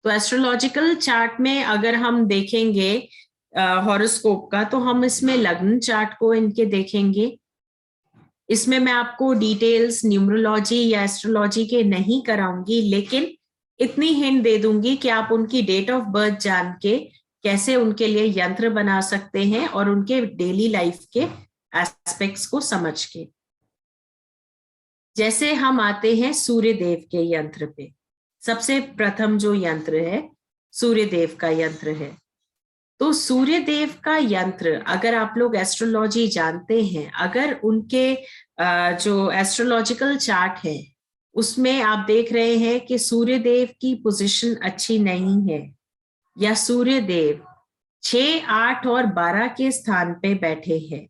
तो एस्ट्रोलॉजिकल चार्ट में अगर हम देखेंगे हॉरोस्कोप का, तो हम इसमें लग्न चार्ट को इनके देखेंगे। इसमें मैं आपको डिटेल्स न्यूमरोलॉजी या एस्ट्रोलॉजी के नहीं कराऊंगी, लेकिन इतनी हिंट दे दूंगी कि आप उनकी डेट ऑफ बर्थ जान के कैसे उनके लिए यंत्र बना सकते हैं और उनके डेली लाइफ के एस्पेक्ट्स को समझ के। जैसे हम आते हैं सूर्य देव के यंत्र पे, सबसे प्रथम जो यंत्र है सूर्य देव का यंत्र है। तो सूर्य देव का यंत्र अगर आप लोग एस्ट्रोलॉजी जानते हैं, अगर उनके जो एस्ट्रोलॉजिकल चार्ट है उसमें आप देख रहे हैं कि सूर्य देव की पोजीशन अच्छी नहीं है, या सूर्य देव 6, 8 और 12 के स्थान पे बैठे हैं,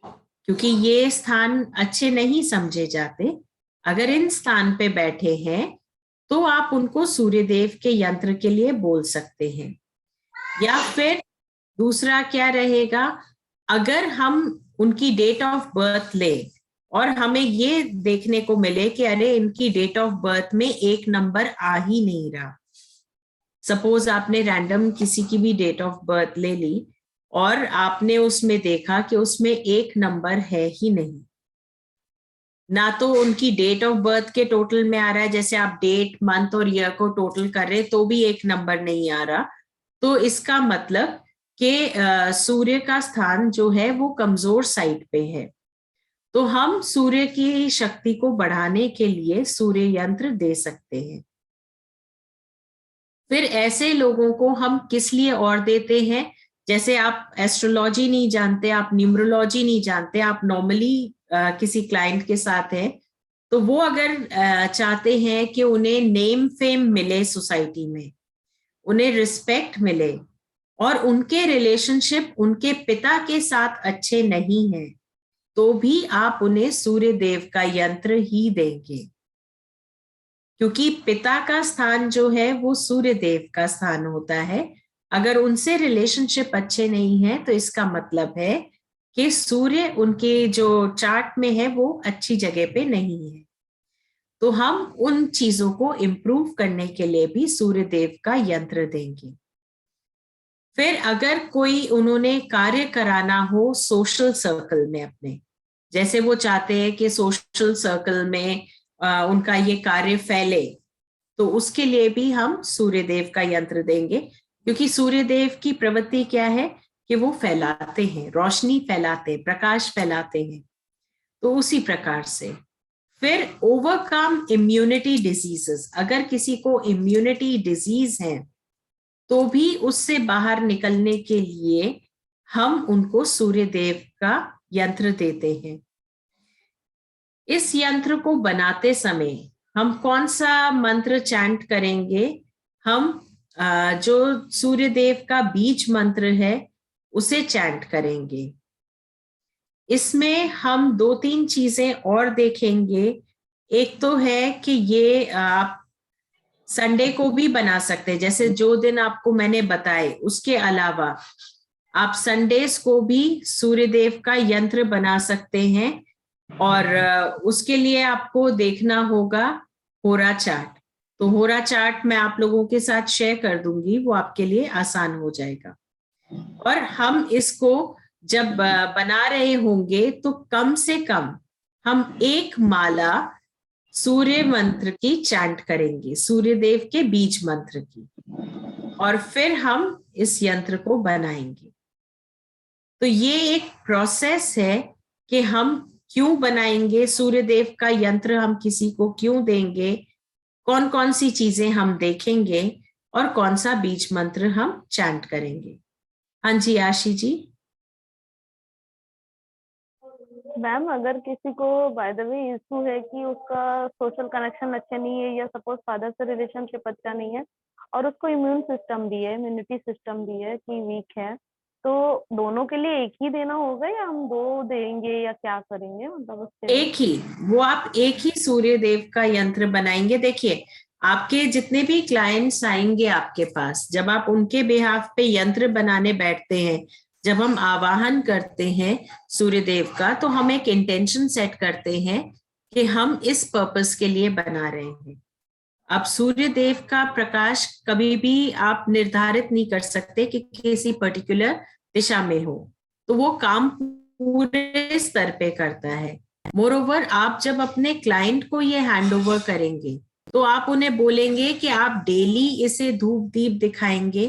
क्योंकि ये स्थान अच्छे नहीं समझे जाते, अगर इन स्थान पे बैठे हैं तो आप उनको सूर्य देव के यंत्र के लिए बोल सकते हैं। या फिर दूसरा क्या रहेगा, अगर हम उनकी डेट ऑफ बर्थ ले और हमें ये देखने को मिले कि अरे इनकी डेट ऑफ बर्थ में 1 नंबर आ ही नहीं रहा। सपोज आपने रैंडम किसी की भी डेट ऑफ बर्थ ले ली और आपने उसमें देखा कि उसमें एक नंबर है ही नहीं, ना तो उनकी डेट ऑफ बर्थ के टोटल में आ रहा है, जैसे आप डेट मंथ और ईयर को टोटल कर रहे तो भी एक नंबर नहीं आ रहा, तो इसका मतलब कि सूर्य का स्थान जो है वो कमजोर साइड पे है। तो हम सूर्य की शक्ति को बढ़ाने के लिए सूर्य यंत्र दे सकते हैं। फिर ऐसे लोगों को हम किस लिए और देते हैं, जैसे आप एस्ट्रोलॉजी नहीं जानते, आप न्यूमरोलॉजी नहीं जानते, आप नॉर्मली किसी क्लाइंट के साथ हैं, तो वो अगर चाहते हैं कि उन्हें नेम फेम मिले सोसाइटी में, उन्हें रिस्पेक्ट मिले, और उनके रिलेशनशिप उनके पिता के साथ अच्छे नहीं हैं, तो भी आप उन्हें सूर्य देव का यंत्र ही देंगे, क्योंकि पिता का स्थान जो है वो सूर्य देव का स्थान होता है। अगर उनसे रिलेशनशिप अच्छे नहीं है तो इसका मतलब है कि सूर्य उनके जो चार्ट में है वो अच्छी जगह पे नहीं है। तो हम उन चीजों को इम्प्रूव करने के लिए भी सूर्य देव का यंत्र देंगे। फिर अगर कोई उन्होंने कार्य कराना हो सोशल सर्कल में अपने, जैसे वो चाहते हैं कि सोशल सर्कल में उनका ये कार्य फैले, तो उसके लिए भी हम सूर्य देव का यंत्र देंगे, क्योंकि सूर्य देव की प्रवृत्ति क्या है कि वो फैलाते हैं, रोशनी फैलाते हैं, प्रकाश फैलाते हैं। तो उसी प्रकार से फिर ओवरकम इम्यूनिटी डिजीजेस, अगर किसी को इम्यूनिटी डिजीज है तो भी उससे बाहर निकलने के लिए हम उनको सूर्य देव का यंत्र देते हैं। इस यंत्र को बनाते समय हम कौन सा मंत्र चैंट करेंगे? हम जो सूर्य देव का बीज मंत्र है उसे चैंट करेंगे। इसमें हम 2-3 चीजें और देखेंगे। एक तो है कि ये आप संडे को भी बना सकते हैं, जैसे जो दिन आपको मैंने बताए, उसके अलावा आप संडेज को भी सूर्य देव का यंत्र बना सकते हैं। और उसके लिए आपको देखना होगा होरा चार्ट। तो होरा चार्ट मैं आप लोगों के साथ शेयर कर दूंगी, वो आपके लिए आसान हो जाएगा। और हम इसको जब बना रहे होंगे तो कम से कम हम एक माला सूर्य मंत्र की चैंट करेंगे, सूर्य देव के बीज मंत्र की, और फिर हम इस यंत्र को बनाएंगे। तो ये एक प्रोसेस है कि हम क्यों बनाएंगे सूर्य देव का यंत्र, हम किसी को क्यों देंगे, कौन कौन सी चीजें हम देखेंगे, और कौन सा बीज मंत्र हम चैंट करेंगे। हाँ जी आशी जी। मैम अगर किसी को बाय द वे इशू है कि उसका सोशल कनेक्शन अच्छा नहीं है, या सपोज फादर से रिलेशनशिप अच्छा नहीं है, और उसको इम्यून सिस्टम भी है, इम्यूनिटी सिस्टम भी है कि वीक है, तो दोनों के लिए एक ही देना होगा या हम 2 देंगे या क्या करेंगे? मतलब उससे एक ही, वो आप एक ही सूर्य देव का यंत्र बनाएंगे। देखिए आपके जितने भी क्लाइंट्स आएंगे आपके पास, जब आप उनके बिहाफ पे यंत्र बनाने बैठते हैं, जब हम आवाहन करते हैं सूर्य देव का, तो हम एक इंटेंशन सेट करते हैं कि हम इस पर्पस के लिए बना रहे हैं। अब सूर्य देव का प्रकाश कभी भी आप निर्धारित नहीं कर सकते कि किसी पर्टिकुलर दिशा में हो, तो वो काम पूरे स्तर पे करता है। मोरओवर आप जब अपने क्लाइंट को ये हैंड ओवर करेंगे तो आप उन्हें बोलेंगे कि आप डेली इसे धूप दीप दिखाएंगे,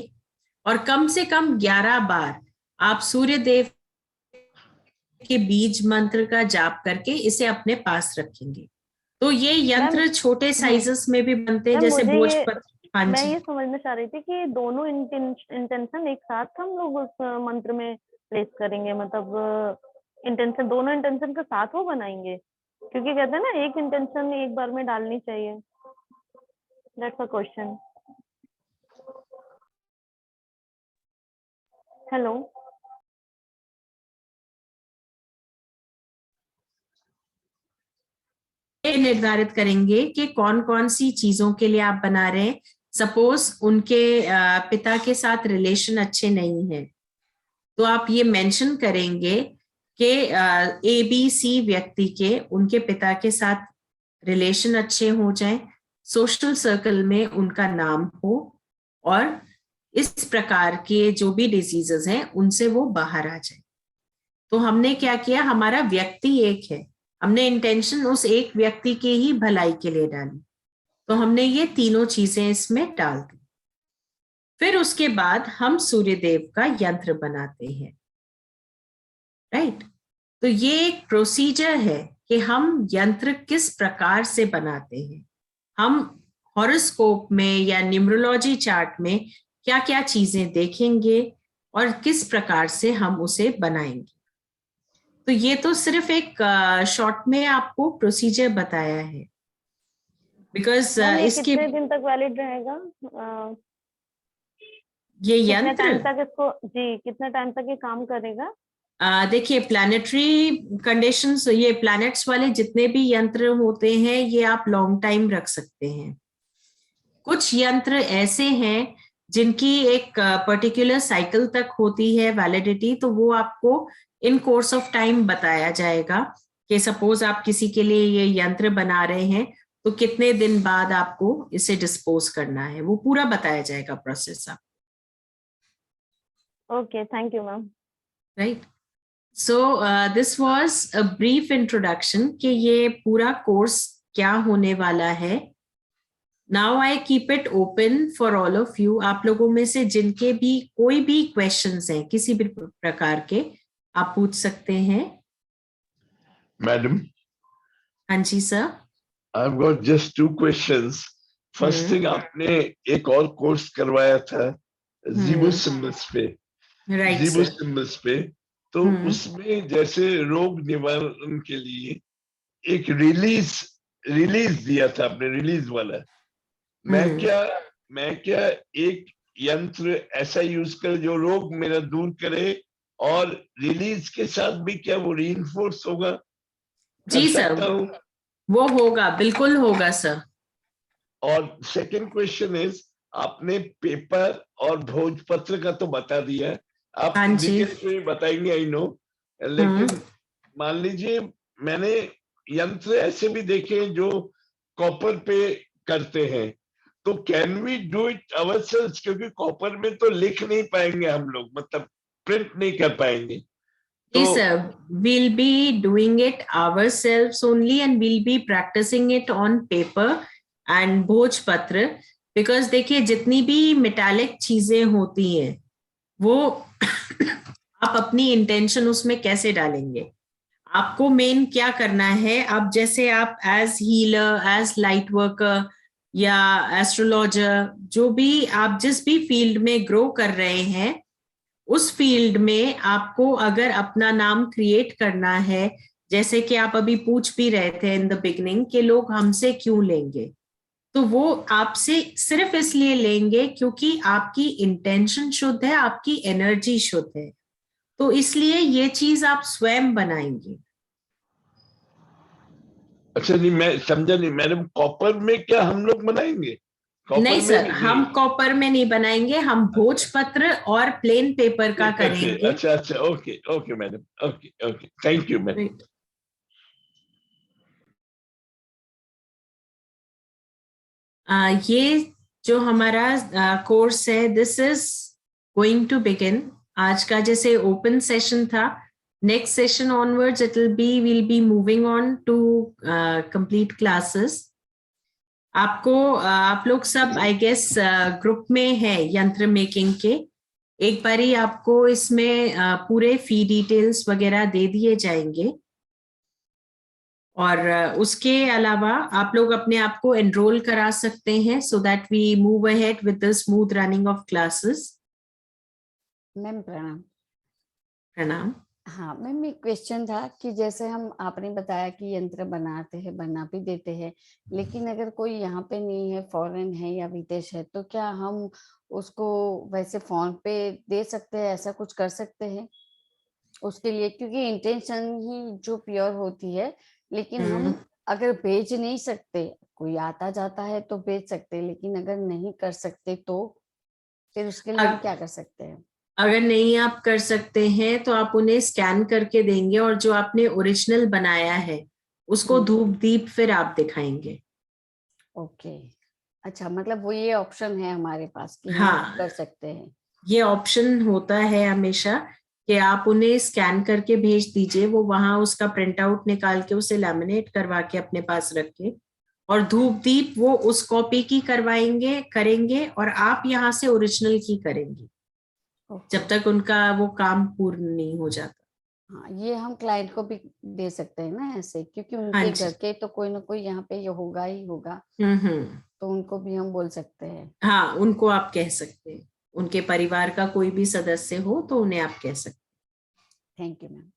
और कम से कम 11 बार आप सूर्य देव के बीज मंत्र का जाप करके इसे अपने पास रखेंगे। तो ये यंत्र छोटे साइजेस में भी बनते हैं, जैसे भोजपत्र। हाँ मैं जी, ये समझना चाह रही थी कि दोनों इंटेंशन एक साथ हम लोग उस मंत्र में प्लेस करेंगे, मतलब इंटेंशन, दोनों इंटेंशन के साथ वो बनाएंगे, क्योंकि कहते हैं ना एक इंटेंशन एक बार में डालनी चाहिए। That's a question. हेलो। निर्धारित करेंगे कि कौन कौन सी चीजों के लिए आप बना रहे हैं। सपोज उनके पिता के साथ रिलेशन अच्छे नहीं है, तो आप ये मेंशन करेंगे कि ABC व्यक्ति के उनके पिता के साथ रिलेशन अच्छे हो जाए, सोशल सर्कल में उनका नाम हो, और इस प्रकार के जो भी डिजीजेस हैं उनसे वो बाहर आ जाए। तो हमने क्या किया, हमारा व्यक्ति एक है, हमने इंटेंशन उस एक व्यक्ति के ही भलाई के लिए डाली, तो हमने ये तीनों चीजें इसमें डाल दी। फिर उसके बाद हम सूर्यदेव का यंत्र बनाते हैं, राइट। तो ये एक प्रोसीजर है कि हम यंत्र किस प्रकार से बनाते हैं। हम हॉरोस्कोप में या न्यूमरोलॉजी चार्ट में क्या क्या चीजें देखेंगे और किस प्रकार से हम उसे बनाएंगे। तो ये तो सिर्फ एक शॉर्ट में आपको प्रोसीजर बताया है, बिकॉज इसके कितने दिन तक वैलिड रहेगा ये यंत्र? टाइम तक इसको जी, कितने टाइम तक ये काम करेगा? देखिए प्लैनेटरी कंडीशंस, ये प्लैनेट्स वाले जितने भी यंत्र होते हैं ये आप लॉन्ग टाइम रख सकते हैं। कुछ यंत्र ऐसे हैं जिनकी एक पर्टिकुलर साइकिल तक होती है वैलिडिटी, तो वो आपको इन कोर्स ऑफ टाइम बताया जाएगा कि सपोज आप किसी के लिए ये यंत्र बना रहे हैं तो कितने दिन बाद आपको इसे डिस्पोज करना है, वो पूरा बताया जाएगा प्रोसेस आप। Okay, thank you ma'am. Right, so this was a brief introduction कि ये पूरा कोर्स क्या होने वाला है। Now I keep it open for all of you. आप लोगों में से जिनके भी कोई भी क्वेश्चंस हैं किसी भी प्रकार के, आप पूछ सकते हैं। मैडम, हाँ जी sir. I've got just 2 questions. First thing, आपने एक और कोर्स करवाया था जीबो सिम्बल्स पे, राइट जीबो सर। सिम्बल्स पे, तो उसमें जैसे रोग निवारण के लिए एक रिलीज दिया था आपने, रिलीज वाला। मैं क्या एक यंत्र ऐसा यूज कर जो रोग मेरा दूर करे और रिलीज के साथ भी क्या वो रीइंफोर्स होगा? जी सर, वो होगा, बिल्कुल होगा सर। और सेकंड क्वेश्चन इज, आपने पेपर और भोजपत्र का तो बता दिया, आप डिटेल्स में बताएंगे आई नो, लेकिन मान लीजिए मैंने यंत्र ऐसे भी देखे जो कॉपर पे करते हैं, तो can we do it ourselves? क्योंकि कॉपर में तो लिख नहीं पाएंगे हम लोग, मतलब प्रिंट नहीं कर पाएंगे। Yes, sir. We'll be doing it ourselves only and we'll be practicing it on paper and भोजपत्र, because देखिए जितनी भी मेटालिक चीजें होती हैं वो आप अपनी इंटेंशन उसमें कैसे डालेंगे। आपको मेन क्या करना है, अब जैसे आप as healer, as light worker या एस्ट्रोलॉजर, जो भी आप जिस भी फील्ड में ग्रो कर रहे हैं उस फील्ड में आपको अगर अपना नाम क्रिएट करना है, जैसे कि आप अभी पूछ भी रहे थे इन द बिगनिंग कि लोग हमसे क्यों लेंगे, तो वो आपसे सिर्फ इसलिए लेंगे क्योंकि आपकी इंटेंशन शुद्ध है, आपकी एनर्जी शुद्ध है, तो इसलिए ये चीज आप स्वयं बनाएंगे। अच्छा, नहीं मैं समझा नहीं मैडम, कॉपर में क्या हम लोग बनाएंगे? नहीं सर, हम कॉपर में नहीं बनाएंगे, हम भोजपत्र और प्लेन पेपर का करेंगे। अच्छा अच्छा, okay okay madam, okay okay, thank you madam. ये जो हमारा कोर्स है, this is going to begin. आज का जैसे ओपन सेशन था, next session onwards we'll be moving on to complete classes। आपको आप लोग सब आई गेस ग्रुप में है यंत्र मेकिंग के, एक बारी आपको इसमें पूरे फी डिटेल्स वगैरह दे दिए जाएंगे, और उसके अलावा आप लोग अपने आप को एनरोल करा सकते हैं so that we move ahead with the smooth running of classes. Ma'am प्रणाम। प्रणाम। हाँ मैम, एक क्वेश्चन था कि जैसे हम आपने बताया कि यंत्र बनाते हैं, बना भी देते हैं, लेकिन अगर कोई यहाँ पे नहीं है, फॉरेन है या विदेश है, तो क्या हम उसको वैसे फोन पे दे सकते हैं, ऐसा कुछ कर सकते हैं उसके लिए? क्योंकि इंटेंशन ही जो प्योर होती है, लेकिन हम अगर भेज नहीं सकते, कोई आता जाता है तो भेज सकते, लेकिन अगर नहीं कर सकते तो फिर उसके लिए हम क्या कर सकते हैं? अगर नहीं आप कर सकते हैं तो आप उन्हें स्कैन करके देंगे और जो आपने ओरिजिनल बनाया है उसको धूप दीप फिर आप दिखाएंगे। ओके, अच्छा, मतलब वो ये ऑप्शन है हमारे पास कि हम हाँ, कर सकते हैं। ये ऑप्शन होता है हमेशा कि आप उन्हें स्कैन करके भेज दीजिए, वो वहां उसका प्रिंट आउट निकाल के उसे लैमिनेट करवा के अपने पास रखे, और धूप दीप वो उस कॉपी की करेंगे और आप यहाँ से ओरिजिनल की करेंगे जब तक उनका वो काम पूर्ण नहीं हो जाता। हाँ, ये हम क्लाइंट को भी दे सकते हैं ना ऐसे, क्योंकि हाँ उनके जी। घर के तो कोई ना कोई यहाँ पे ये होगा ही होगा, हम्म। तो उनको भी हम बोल सकते हैं। हाँ, उनको आप कह सकते हैं, उनके परिवार का कोई भी सदस्य हो तो उन्हें आप कह सकते थैंक यू मैम।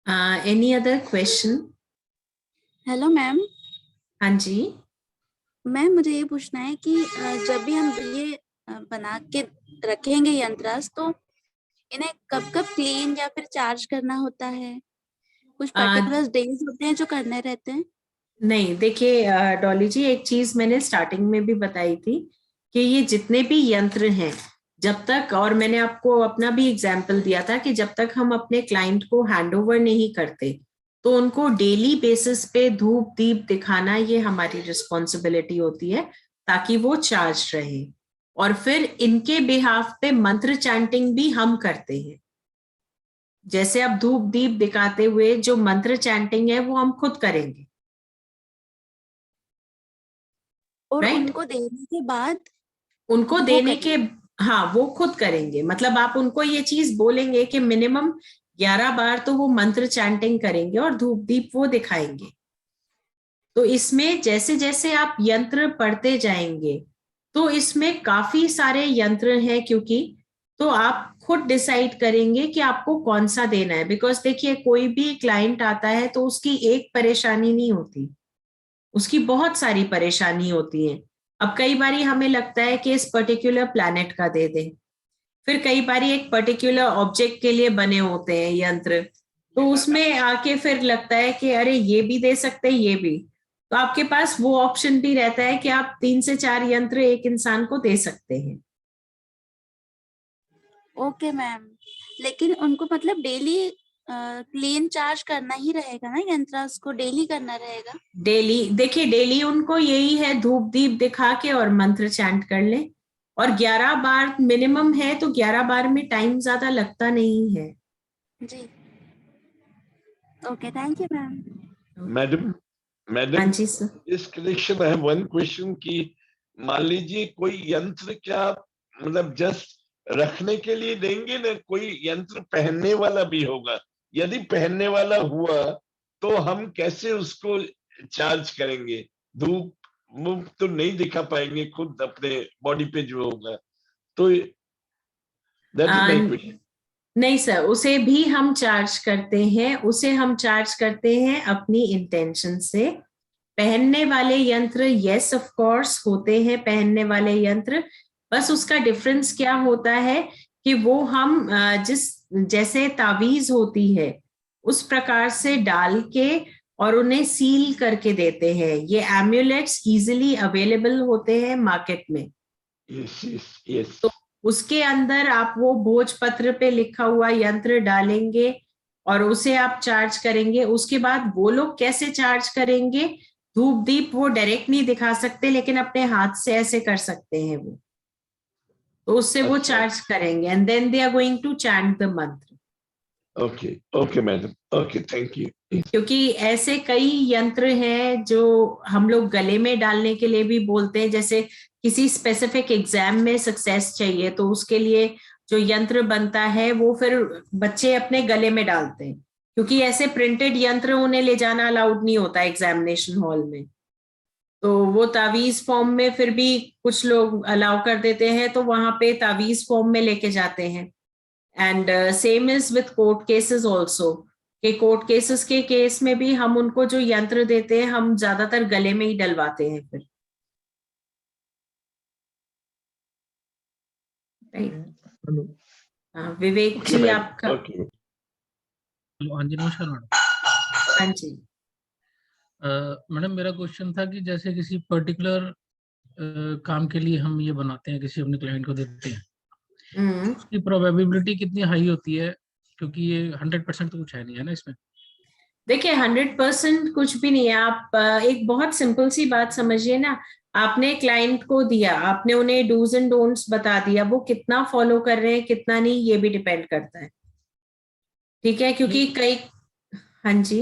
हैं। Any other question? Hello ma'am. हाँ जी। मैम मुझे ये पूछना है कि जब भी हम ये बना के रखेंगे यंत्रास, तो इन्हें कब कब क्लीन या फिर चार्ज करना होता है? कुछ पर्टिकुलर डेज होते हैं जो करने रहते हैं? नहीं, देखिए डॉली जी, एक चीज मैंने स्टार्टिंग में भी बताई थी कि ये जितने भी यंत्र हैं, जब तक, और मैंने आपको अपना भी एग्जाम्पल दिया था कि जब तक हम अपने क्लाइंट को हैंडओवर नहीं करते तो उनको डेली बेसिस पे धूप दीप दिखाना ये हमारी रिस्पॉन्सिबिलिटी होती है, ताकि वो चार्ज रहे। और फिर इनके बिहाफ पे मंत्र चैंटिंग भी हम करते हैं। जैसे अब धूप दीप दिखाते हुए जो मंत्र चैंटिंग है वो हम खुद करेंगे, और राइट? उनको देने के बाद उनको वो देने के, करेंगे? हाँ, वो खुद करेंगे। मतलब आप उनको ये चीज बोलेंगे कि मिनिमम 11 बार तो वो मंत्र चैंटिंग करेंगे और धूप दीप वो दिखाएंगे। तो इसमें जैसे जैसे आप यंत्र पढ़ते जाएंगे तो इसमें काफी सारे यंत्र हैं, क्योंकि तो आप खुद डिसाइड करेंगे कि आपको कौन सा देना है। बिकॉज देखिए, कोई भी क्लाइंट आता है तो उसकी एक परेशानी नहीं होती, उसकी बहुत सारी परेशानी होती है। अब कई बारी हमें लगता है कि इस पर्टिकुलर प्लैनेट का दे दें, फिर कई बारी एक पर्टिकुलर ऑब्जेक्ट के लिए बने होते हैं यंत्र, तो उसमें आके फिर लगता है कि अरे ये भी दे सकते हैं, ये भी। तो आपके पास वो ऑप्शन भी रहता है कि आप 3 से 4 यंत्र एक इंसान को दे सकते हैं। ओके मैम, लेकिन उनको मतलब डेली क्लीन चार्ज करना ही रहेगा ना? यंत्रास को डेली करना रहेगा? डेली, देखिए डेली उनको यही है, धूप दीप दिखा के और मंत्र चैंट कर ले, और 11 बार मिनिमम है, तो 11 बार में टाइम ज्यादा लगता नहीं है। जी, okay, thank you ma'am. Madam, हाँ जी सर। इस कनेक्शन है वन क्वेश्चन की, मान लीजिए कोई यंत्र क्या मतलब जस्ट रखने के लिए देंगे ना, कोई यंत्र पहनने वाला भी होगा। यदि पहनने वाला हुआ तो हम कैसे उसको चार्ज करेंगे? धूप मुंह तो नहीं दिखा पाएंगे खुद अपने बॉडी पे जो होगा, तो दैट इज माय क्वेश्चन। नहीं सर, उसे भी हम चार्ज करते हैं, उसे हम चार्ज करते हैं अपनी इंटेंशन से। पहनने वाले यंत्र, यस ऑफ कोर्स होते हैं पहनने वाले यंत्र, बस उसका डिफरेंस क्या होता है कि वो हम जिस जैसे तावीज होती है उस प्रकार से डाल के और उन्हें सील करके देते हैं। ये एम्यूलेट्स इजीली अवेलेबल होते हैं मार्केट में। Yes yes yes. तो उसके अंदर आप वो भोजपत्र पे लिखा हुआ यंत्र डालेंगे और उसे आप चार्ज करेंगे। उसके बाद वो लोग कैसे चार्ज करेंगे, धूप दीप वो डायरेक्ट नहीं दिखा सकते, लेकिन अपने हाथ से ऐसे कर सकते हैं वो, तो उससे वो अच्छा। चार्ज करेंगे and then they are going to chant the mantra. Okay okay madam, okay, thank you. क्योंकि ऐसे कई यंत्र हैं जो हम लोग गले में डालने के लिए भी बोलते हैं। जैसे किसी स्पेसिफिक एग्जाम में सक्सेस चाहिए तो उसके लिए जो यंत्र बनता है वो फिर बच्चे अपने गले में डालते हैं, क्योंकि ऐसे प्रिंटेड यंत्र उन्हें ले जाना अलाउड नहीं होता एग्जामिनेशन हॉल में। तो वो तावीज फॉर्म में फिर भी कुछ लोग अलाउ कर देते हैं, तो वहां पे तावीज फॉर्म में लेके जाते हैं। And same is with court cases also, कि कोर्ट केसेस के केस में भी हम उनको जो यंत्र देते हैं हम ज्यादातर गले में ही डलवाते हैं फिर। विवेक जी आपका। हाँ जी, नमस्कार मैडम। हाँ जी। मैडम, मेरा क्वेश्चन था कि जैसे किसी पर्टिकुलर काम के लिए हम ये बनाते हैं, किसी अपने क्लाइंट को देते हैं, उसकी प्रोबेबिलिटी कितनी हाई होती है? क्योंकि ये 100% तो कुछ है नहीं है ना इसमें। देखिए 100% कुछ भी नहीं है। आप एक बहुत सिंपल सी बात समझिए ना, आपने क्लाइंट को दिया, आपने उन्हें डूज एंड डोंट्स बता दिया, वो कितना फॉलो कर रहे हैं कितना नहीं ये भी डिपेंड करता है, ठीक है, क्योंकि कई, हाँ जी,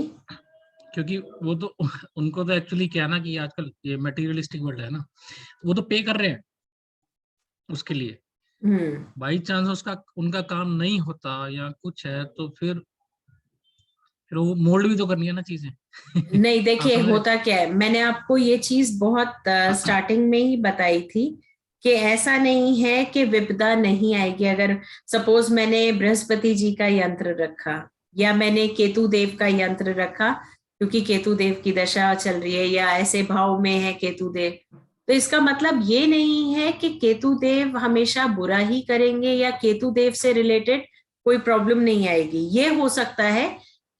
क्योंकि वो तो उनको तो एक्चुअली क्या है ना कि आजकल ये मटेरियलिस्टिक वर्ल्ड है ना, वो तो पे कर रहे हैं उसके लिए। बाई चांस उसका उनका काम नहीं होता या कुछ है तो फिर वो मोल्ड भी तो करनी है ना चीजें। नहीं देखिए आप समझ रहे? होता क्या है, मैंने आपको ये चीज बहुत स्टार्टिंग में ही बताई थी कि ऐसा नहीं है कि विपदा नहीं आएगी। अगर सपोज मैंने बृहस्पति जी का यंत्र रखा या मैंने केतु देव का यंत्र रखा, क्योंकि केतु देव की दशा चल रही है या ऐसे भाव में है केतु देव, तो इसका मतलब ये नहीं है कि केतु देव हमेशा बुरा ही करेंगे या केतु देव से रिलेटेड कोई प्रॉब्लम नहीं आएगी। ये हो सकता है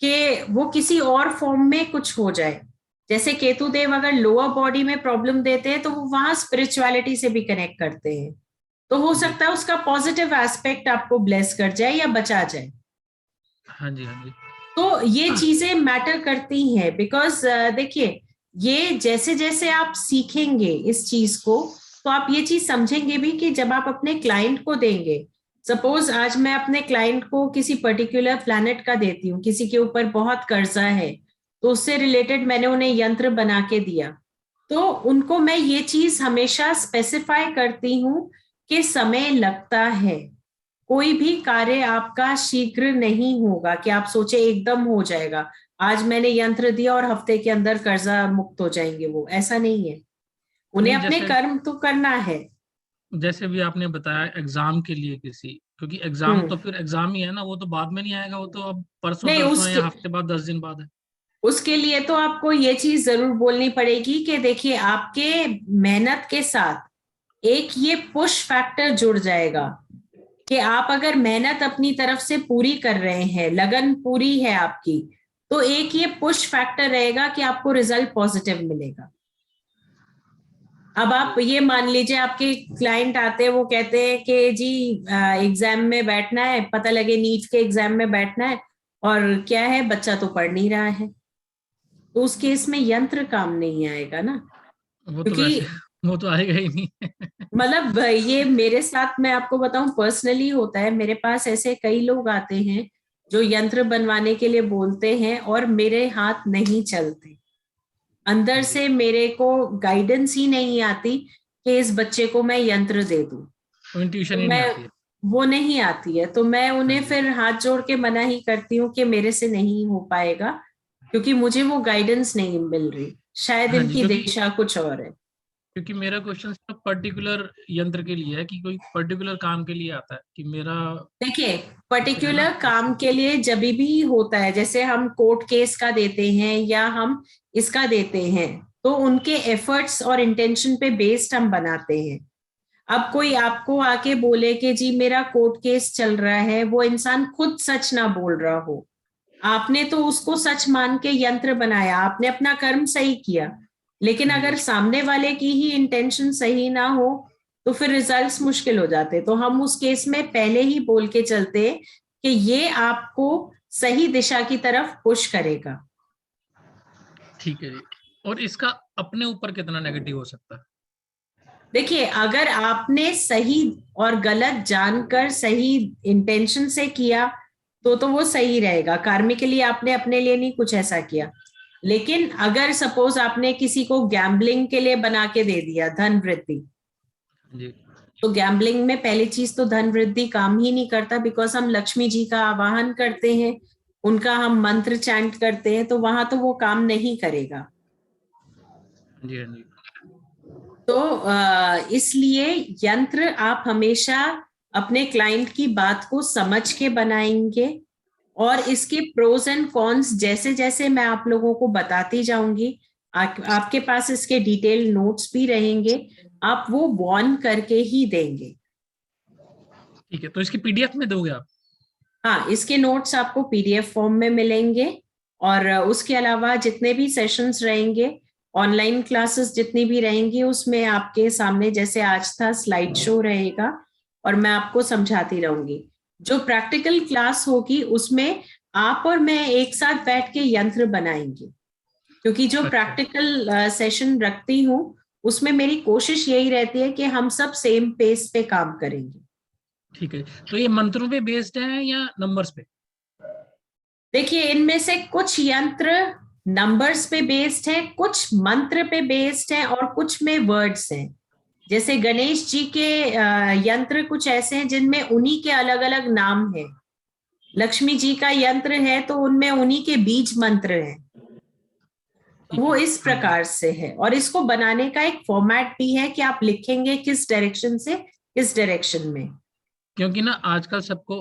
कि वो किसी और फॉर्म में कुछ हो जाए। जैसे केतु देव अगर लोअर बॉडी में प्रॉब्लम देते हैं तो वो वहां स्पिरिचुअलिटी से भी कनेक्ट करते हैं, तो हो सकता है उसका पॉजिटिव एस्पेक्ट आपको ब्लेस कर जाए या बचा जाए। हाँ जी, हाँ जी। तो ये चीजें मैटर करती हैं, बिकॉज देखिए ये जैसे जैसे आप सीखेंगे इस चीज को तो आप ये चीज समझेंगे भी कि जब आप अपने क्लाइंट को देंगे, सपोज आज मैं अपने क्लाइंट को किसी पर्टिकुलर प्लैनेट का देती हूँ, किसी के ऊपर बहुत कर्जा है तो उससे रिलेटेड मैंने उन्हें यंत्र बना के दिया, तो उनको मैं ये चीज हमेशा स्पेसिफाई करती हूँ कि समय लगता है, कोई भी कार्य आपका शीघ्र नहीं होगा कि आप सोचे एकदम हो जाएगा, आज मैंने यंत्र दिया और हफ्ते के अंदर कर्जा मुक्त हो जाएंगे, वो ऐसा नहीं है। उन्हें नहीं, अपने कर्म तो करना है। जैसे भी आपने बताया एग्जाम के लिए किसी, क्योंकि एग्जाम तो फिर एग्जाम ही है ना, वो तो बाद में नहीं आएगा, वो तो अब परसों नहीं, तरसों है या हफ्ते बाद 10 दिन बाद है। उसके लिए तो आपको ये चीज जरूर बोलनी पड़ेगी कि देखिए आपके मेहनत के साथ एक ये पुश फैक्टर जुड़ जाएगा कि आप अगर मेहनत अपनी तरफ से पूरी कर रहे हैं, लगन पूरी है आपकी, तो एक ये पुश फैक्टर रहेगा कि आपको रिजल्ट पॉजिटिव मिलेगा। अब आप ये मान लीजिए आपके क्लाइंट आते हैं, वो कहते हैं कि जी एग्जाम में बैठना है, पता लगे नीट के एग्जाम में बैठना है और क्या है बच्चा तो पढ़ नहीं रहा है, तो उस केस में यंत्र काम नहीं आएगा ना, वो तो क्योंकि वैसे वो तो आएगा ही नहीं। मतलब ये मेरे साथ मैं आपको बताऊं पर्सनली होता है, मेरे पास ऐसे कई लोग आते हैं जो यंत्र बनवाने के लिए बोलते हैं और मेरे हाथ नहीं चलते, अंदर से मेरे को गाइडेंस ही नहीं आती कि इस बच्चे को मैं यंत्र दे दूं, इंट्यूशन तो ही नहीं मैं आती है। वो नहीं आती है, तो मैं उन्हें फिर हाथ जोड़ के मना ही करती हूँ कि मेरे से नहीं हो पाएगा, क्योंकि मुझे वो गाइडेंस नहीं मिल रही, शायद हाँ जी, इनकी दिशा कुछ और है। क्योंकि मेरा क्वेश्चन सिर्फ पर्टिकुलर यंत्र के लिए है कि कोई पर्टिकुलर काम के लिए आता है कि मेरा देखिए पर्टिकुलर काम के लिए जब भी होता है, जैसे हम कोर्ट केस का देते हैं या हम इसका देते हैं, तो उनके एफर्ट्स और इंटेंशन पे बेस्ड हम बनाते हैं। अब कोई आपको आके बोले कि जी मेरा कोर्ट केस चल रहा है, वो इंसान खुद सच ना बोल रहा हो, आपने तो उसको सच मान के यंत्र बनाया, आपने अपना कर्म सही किया, लेकिन अगर सामने वाले की ही इंटेंशन सही ना हो तो फिर रिजल्ट्स मुश्किल हो जाते। तो हम उस केस में पहले ही बोल के चलते कि ये आपको सही दिशा की तरफ पुश करेगा। ठीक है जी। और इसका अपने ऊपर कितना नेगेटिव हो सकता है? देखिए अगर आपने सही और गलत जानकर सही इंटेंशन से किया तो वो सही रहेगा, कार्मिकली आपने अपने लिए नहीं कुछ ऐसा किया। लेकिन अगर सपोज आपने किसी को गैम्बलिंग के लिए बना के दे दिया धन वृद्धि, तो गैम्बलिंग में पहली चीज तो धन वृद्धि काम ही नहीं करता, बिकॉज हम लक्ष्मी जी का आवाहन करते हैं, उनका हम मंत्र चैंट करते हैं, तो वहां तो वो काम नहीं करेगा। जी हाँ जी। तो इसलिए यंत्र आप हमेशा अपने क्लाइंट की बात को समझ के बनाएंगे और इसके प्रोज एंड कॉन्स जैसे जैसे मैं आप लोगों को बताती जाऊंगी, आपके पास इसके डिटेल नोट्स भी रहेंगे, आप वो वॉर्न करके ही देंगे। ठीक है, तो इसकी पीडीएफ में दोगे आप? हाँ, इसके नोट्स आपको पीडीएफ फॉर्म में मिलेंगे और उसके अलावा जितने भी सेशंस रहेंगे, ऑनलाइन क्लासेस जितनी भी रहेंगी, उसमें आपके सामने जैसे आज था स्लाइड शो रहेगा और मैं आपको समझाती रहूंगी। जो प्रैक्टिकल क्लास होगी उसमें आप और मैं एक साथ बैठ के यंत्र बनाएंगे, क्योंकि जो प्रैक्टिकल सेशन रखती हूँ उसमें मेरी कोशिश यही रहती है कि हम सब सेम पेस पे काम करेंगे। ठीक है, तो ये मंत्रों पे बेस्ड है या नंबर्स पे? देखिए, इनमें से कुछ यंत्र नंबर्स पे बेस्ड है, कुछ मंत्र पे बेस्ड है और कुछ में वर्ड्स हैं। जैसे गणेश जी के यंत्र कुछ ऐसे हैं जिनमें उन्हीं के अलग अलग नाम हैं। लक्ष्मी जी का यंत्र है तो उनमें उन्हीं के बीज मंत्र हैं। वो इस प्रकार से है, और इसको बनाने का एक फॉर्मेट भी है कि आप लिखेंगे किस डायरेक्शन से किस डायरेक्शन में, क्योंकि ना आजकल सबको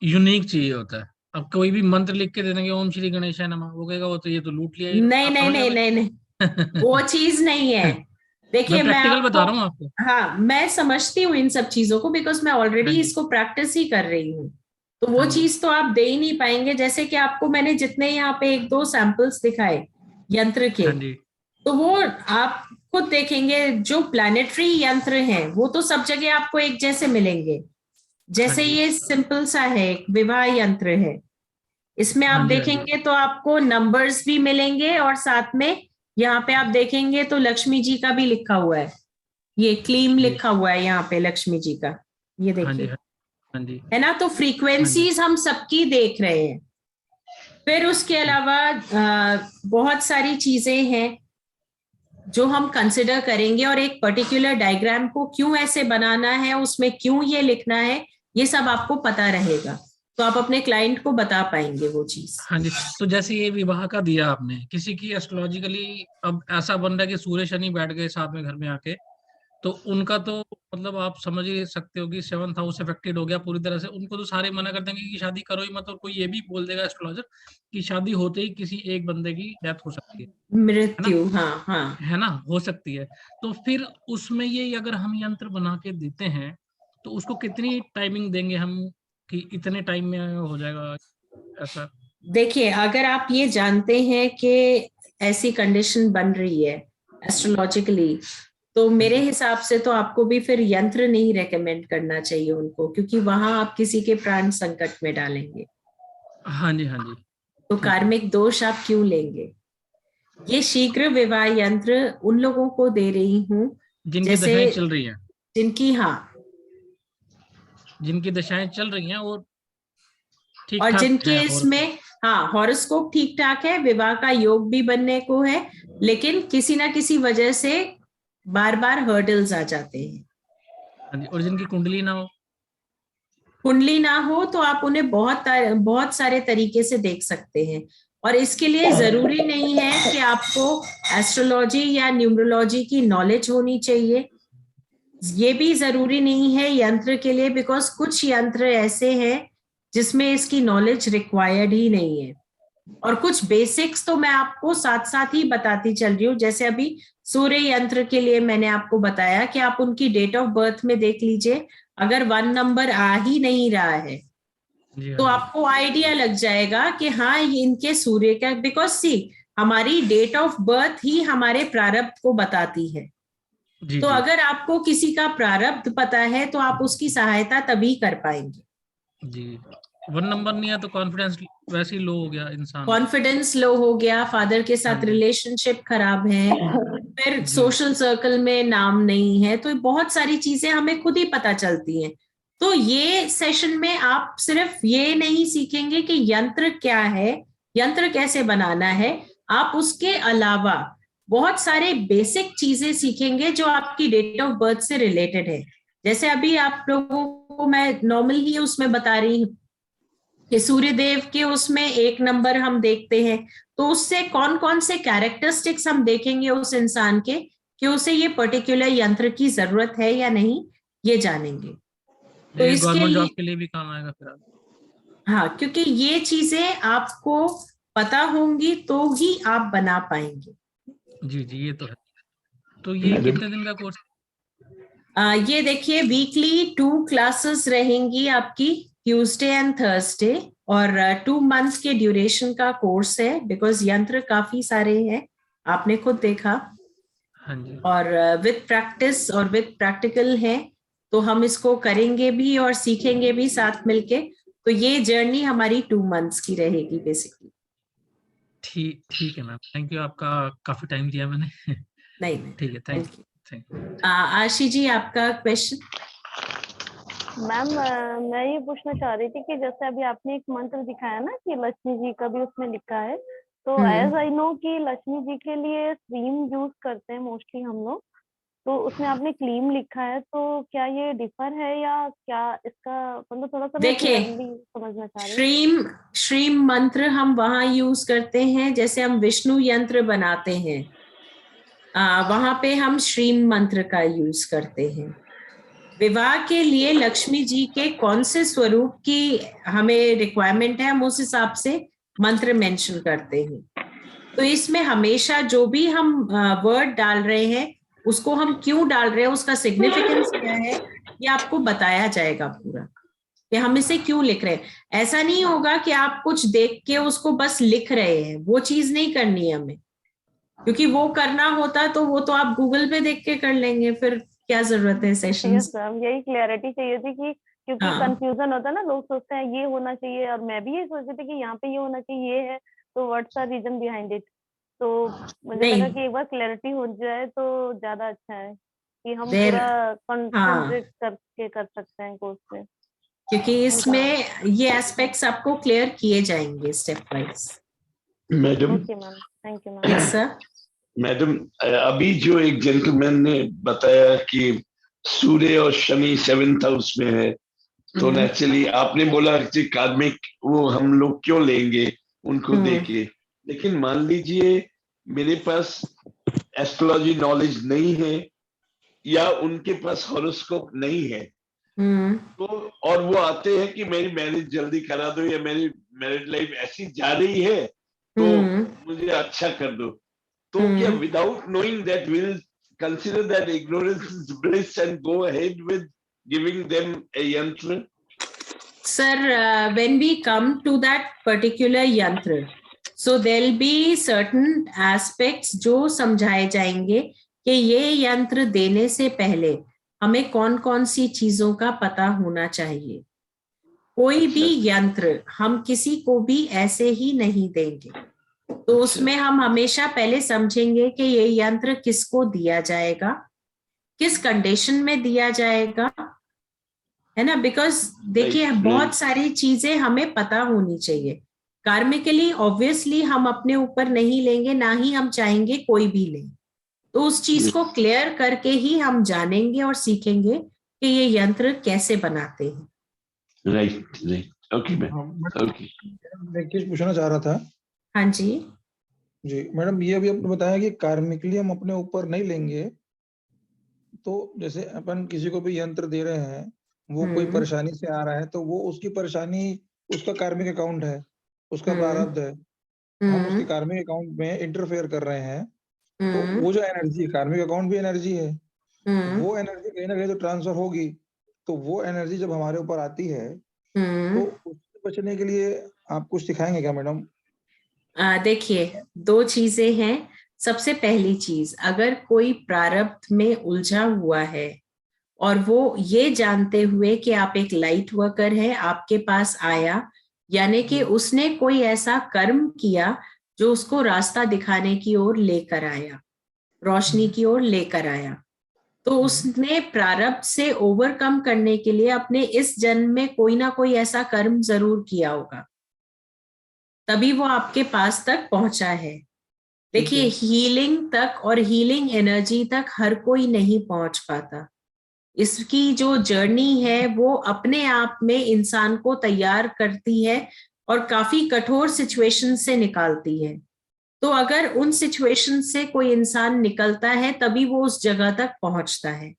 यूनिक चाहिए होता है। अब कोई भी मंत्र लिख के दे देंगे ओम श्री गणेशाय नमः, वो कहेगा वो तो ये तो लूट लिया। नहीं नहीं नहीं नहीं नहीं, वो चीज नहीं है। देखिए, मैं प्रैक्टिकल बता रहा हूँ आपको। हाँ, मैं समझती हूँ इन सब चीजों को, बिकॉज मैं ऑलरेडी इसको प्रैक्टिस ही कर रही हूँ। तो वो चीज तो आप दे ही नहीं पाएंगे। जैसे कि आपको मैंने जितने यहाँ पे 1-2 सैंपल्स दिखाए यंत्र के, तो वो आप खुद देखेंगे जो प्लैनेटरी यंत्र हैं वो तो सब जगह आपको एक जैसे मिलेंगे। जैसे ये सिंपल सा है, एक विवाह यंत्र है, इसमें आप देखेंगे तो आपको नंबर्स भी मिलेंगे और साथ में यहाँ पे आप देखेंगे तो लक्ष्मी जी का भी लिखा हुआ है, ये क्लीम लिखा हुआ है यहाँ पे लक्ष्मी जी का, ये देखिए, है ना। तो फ्रीक्वेंसीज हम सबकी देख रहे हैं। फिर उसके अलावा बहुत सारी चीजें हैं जो हम कंसिडर करेंगे, और एक पर्टिकुलर डायग्राम को क्यों ऐसे बनाना है, उसमें क्यों ये लिखना है, ये सब आपको पता रहेगा, तो आप अपने क्लाइंट को बता पाएंगे वो चीज। हाँ जी, तो जैसे ये विवाह का दिया आपने, किसी की एस्ट्रोलॉजिकली अब ऐसा बन रहा है कि सूर्य शनि बैठ गए साथ में घर में आके, तो उनका तो मतलब आप समझ ही सकते हो कि 7th हाउस अफेक्टेड हो गया पूरी तरह से। उनको तो सारे मना कर देंगे कि शादी करो ही मत, और कोई ये भी बोल देगा एस्ट्रोलॉजर कि शादी होते ही किसी एक बंदे की डेथ हो सकती है, मृत्यु, हाँ हाँ, है ना, हो सकती है। तो फिर उसमें ये अगर हम यंत्र बना के देते हैं तो उसको कितनी टाइमिंग देंगे हम कि इतने टाइम में हो जाएगा ऐसा? देखिए, अगर आप ये जानते हैं कि ऐसी कंडीशन बन रही है एस्ट्रोलॉजिकली, तो मेरे हिसाब से तो आपको भी फिर यंत्र नहीं रेकमेंड करना चाहिए उनको, क्योंकि वहां आप किसी के प्राण संकट में डालेंगे। हाँ जी, हाँ जी। तो कार्मिक दोष आप क्यों लेंगे। ये शीघ्र विवाह यंत्र उन लोगों को दे रही हूँ जिनकी दशाएं चल रही हैं, जिनकी दशाएं चल रही हैं और ठीक, और जिनके इसमें हॉरोस्कोप ठीक ठाक है, विवाह का योग भी बनने को है, लेकिन किसी ना किसी वजह से बार बार हर्डल्स आ जाते हैं। और जिनकी कुंडली ना हो तो आप उन्हें बहुत सारे तरीके से देख सकते हैं। और इसके लिए जरूरी नहीं है कि आपको एस्ट्रोलॉजी या न्यूमरोलॉजी की नॉलेज होनी चाहिए, ये भी जरूरी नहीं है यंत्र के लिए, बिकॉज कुछ यंत्र ऐसे हैं जिसमें इसकी नॉलेज रिक्वायर्ड ही नहीं है। और कुछ बेसिक्स तो मैं आपको साथ साथ ही बताती चल रही हूँ। जैसे अभी सूर्य यंत्र के लिए मैंने आपको बताया कि आप उनकी डेट ऑफ बर्थ में देख लीजिए, अगर 1 नंबर आ ही नहीं रहा है तो आपको आइडिया लग जाएगा कि हाँ, ये इनके सूर्य का, बिकॉज हमारी डेट ऑफ बर्थ ही हमारे प्रारब्ध को बताती है। तो अगर आपको किसी का प्रारब्ध पता है तो आप उसकी सहायता तभी कर पाएंगे। जी, 1 नंबर नहीं है तो कॉन्फिडेंस वैसे ही लो हो गया, इंसान कॉन्फिडेंस लो हो गया, फादर के साथ रिलेशनशिप खराब है, फिर सोशल सर्कल में नाम नहीं है, तो बहुत सारी चीजें हमें खुद ही पता चलती हैं। तो ये सेशन में आप सिर्फ ये नहीं सीखेंगे कि यंत्र क्या है, यंत्र कैसे बनाना है, आप उसके अलावा बहुत सारे बेसिक चीजें सीखेंगे जो आपकी डेट ऑफ बर्थ से रिलेटेड है। जैसे अभी आप लोगों को मैं नॉर्मल ही उसमें बता रही हूँ कि सूर्यदेव के उसमें 1 नंबर हम देखते हैं, तो उससे कौन कौन से कैरेक्टरिस्टिक्स हम देखेंगे उस इंसान के कि उसे ये पर्टिकुलर यंत्र की जरूरत है या नहीं, ये जानेंगे। तो इसके जॉब के लिए भी काम आएगा फिर। हाँ, क्योंकि ये चीजें आपको पता होंगी तो ही आप बना पाएंगे। जी जी, ये तो है। तो ये कितने दिन का कोर्स? ये देखिए, वीकली 2 क्लासेस रहेंगी आपकी, ट्यूसडे एंड थर्सडे, और 2 मंथ्स के ड्यूरेशन का कोर्स है, बिकॉज यंत्र काफी सारे हैं, आपने खुद देखा। हाँ जी। और विद प्रैक्टिस और विद प्रैक्टिकल है, तो हम इसको करेंगे भी और सीखेंगे भी साथ मिलके। तो ये जर्नी हमारी 2 months की रहेगी बेसिकली। ठीक है मैम, थैंक यू, आपका काफी टाइम दिया मैंने। नहीं ठीक है, थैंक यू। आशी जी, आपका क्वेश्चन। मैम मैं ये पूछना चाह रही थी कि जैसे अभी आपने एक मंत्र दिखाया ना कि लक्ष्मी जी का भी उसमें लिखा है, तो एज आई नो कि लक्ष्मी जी के लिए क्रीम यूज करते हैं मोस्टली हम लोग, तो उसमें आपने क्लीम लिखा है, तो क्या ये डिफर है या क्या इसका मतलब थोड़ा सा मैं क्लियरली समझना चाह रही हूँ। श्रीम मंत्र हम वहां यूज करते हैं जैसे हम विष्णु यंत्र बनाते हैं, वहां पे हम श्रीम मंत्र का यूज करते हैं। विवाह के लिए लक्ष्मी जी के कौन से स्वरूप की हमें रिक्वायरमेंट है, हम उस हिसाब से मंत्र मेंशन करते हैं। तो इसमें हमेशा जो भी हम वर्ड डाल रहे हैं उसको हम क्यों डाल रहे हैं, उसका सिग्निफिकेंस क्या है, ये आपको बताया जाएगा पूरा कि हम इसे क्यों लिख रहे हैं। ऐसा नहीं होगा कि आप कुछ देख के उसको बस लिख रहे हैं, वो चीज नहीं करनी है हमें, क्योंकि वो करना होता तो वो तो आप गूगल पे देख के कर लेंगे, फिर क्या जरूरत है सेशंस। यही क्लैरिटी चाहिए थी कि क्योंकि कंफ्यूजन होता है ना, लोग सोचते हैं ये होना चाहिए और मैं भी ये सोच रही थी कि यहाँ पे ये होना चाहिए, ये है तो what's the reason behind it. तो मुझे लगा कि एक बार क्लैरिटी हो जाए तो ज्यादा अच्छा है कि हम पूरा कंसंट्रेट करके कर सकते हैं कोर्स पे, क्योंकि इसमें ये एस्पेक्ट्स आपको क्लियर किए जाएंगे step wise. Madam, okay ma'am, thank you ma'am. Yes sir. Madam, अभी जो एक जेंटलमैन ने बताया कि सूर्य और शनि 7th हाउस में है, तो नेचुरली आपने बोला कि कार्मिक वो हम लोग क्यों लेंगे उनको देके, लेकिन मान लीजिए मेरे पास एस्ट्रोलॉजी नॉलेज नहीं है या उनके पास हॉरोस्कोप नहीं है, तो और वो आते हैं कि मेरी मैरिज जल्दी करा दो या मेरी मैरिड लाइफ ऐसी जा रही है तो मुझे अच्छा कर दो, तो क्या without knowing that will consider that ignorance is bliss and go ahead with giving them a yantra? Sir, when we come to that particular yantra, so there'll be certain aspects जो समझाए जाएंगे कि ये यंत्र देने से पहले हमें कौन कौन सी चीजों का पता होना चाहिए। कोई भी यंत्र हम किसी को भी ऐसे ही नहीं देंगे, तो उसमें हम हमेशा पहले समझेंगे कि ये यंत्र किसको दिया जाएगा, किस कंडीशन में दिया जाएगा, है ना। बिकॉज देखिए बहुत सारी चीजें हमें पता होनी चाहिए। कार्मिकली ऑब्वियसली हम अपने ऊपर नहीं लेंगे, ना ही हम चाहेंगे कोई भी ले, तो उस चीज को क्लियर करके ही हम जानेंगे और सीखेंगे कि ये यंत्र कैसे बनाते हैं। Right, okay ma'am, okay. मैं कुछ पूछना चाह रहा था। हाँ जी मैडम, ये अभी आपने बताया कि कार्मिकली हम अपने ऊपर नहीं लेंगे, तो जैसे अपन किसी को भी यंत्र दे रहे हैं, वो कोई परेशानी से आ रहा है, तो वो उसकी परेशानी उसका कार्मिक अकाउंट है, उसका प्रारब्ध है, हम उसके कार्मिक अकाउंट में इंटरफेयर कर रहे हैं, तो वो जो एनर्जी, कार्मिक अकाउंट भी एनर्जी है, वो एनर्जी कहीं ना कहीं तो ट्रांसफर होगी, तो वो एनर्जी जब हमारे ऊपर आती है तो उससे बचने के लिए आप कुछ सिखाएंगे क्या मैडम? देखिए 2 चीजें हैं। सबसे पहली चीज, अगर कोई प्रारब्ध में उलझा हुआ है और वो ये जानते हुए कि आप एक लाइट वर्कर है, आपके पास आया, यानी कि उसने कोई ऐसा कर्म किया जो उसको रास्ता दिखाने की ओर लेकर आया, रोशनी की ओर लेकर आया, तो उसने प्रारब्ध से ओवरकम करने के लिए अपने इस जन्म में कोई ना कोई ऐसा कर्म जरूर किया होगा, तभी वो आपके पास तक पहुंचा है। देखिए हीलिंग तक और हीलिंग एनर्जी तक हर कोई नहीं पहुंच पाता। इसकी जो जर्नी है वो अपने आप में इंसान को तैयार करती है और काफी कठोर सिचुएशन से निकालती है। तो अगर उन सिचुएशन से कोई इंसान निकलता है तभी वो उस जगह तक पहुंचता है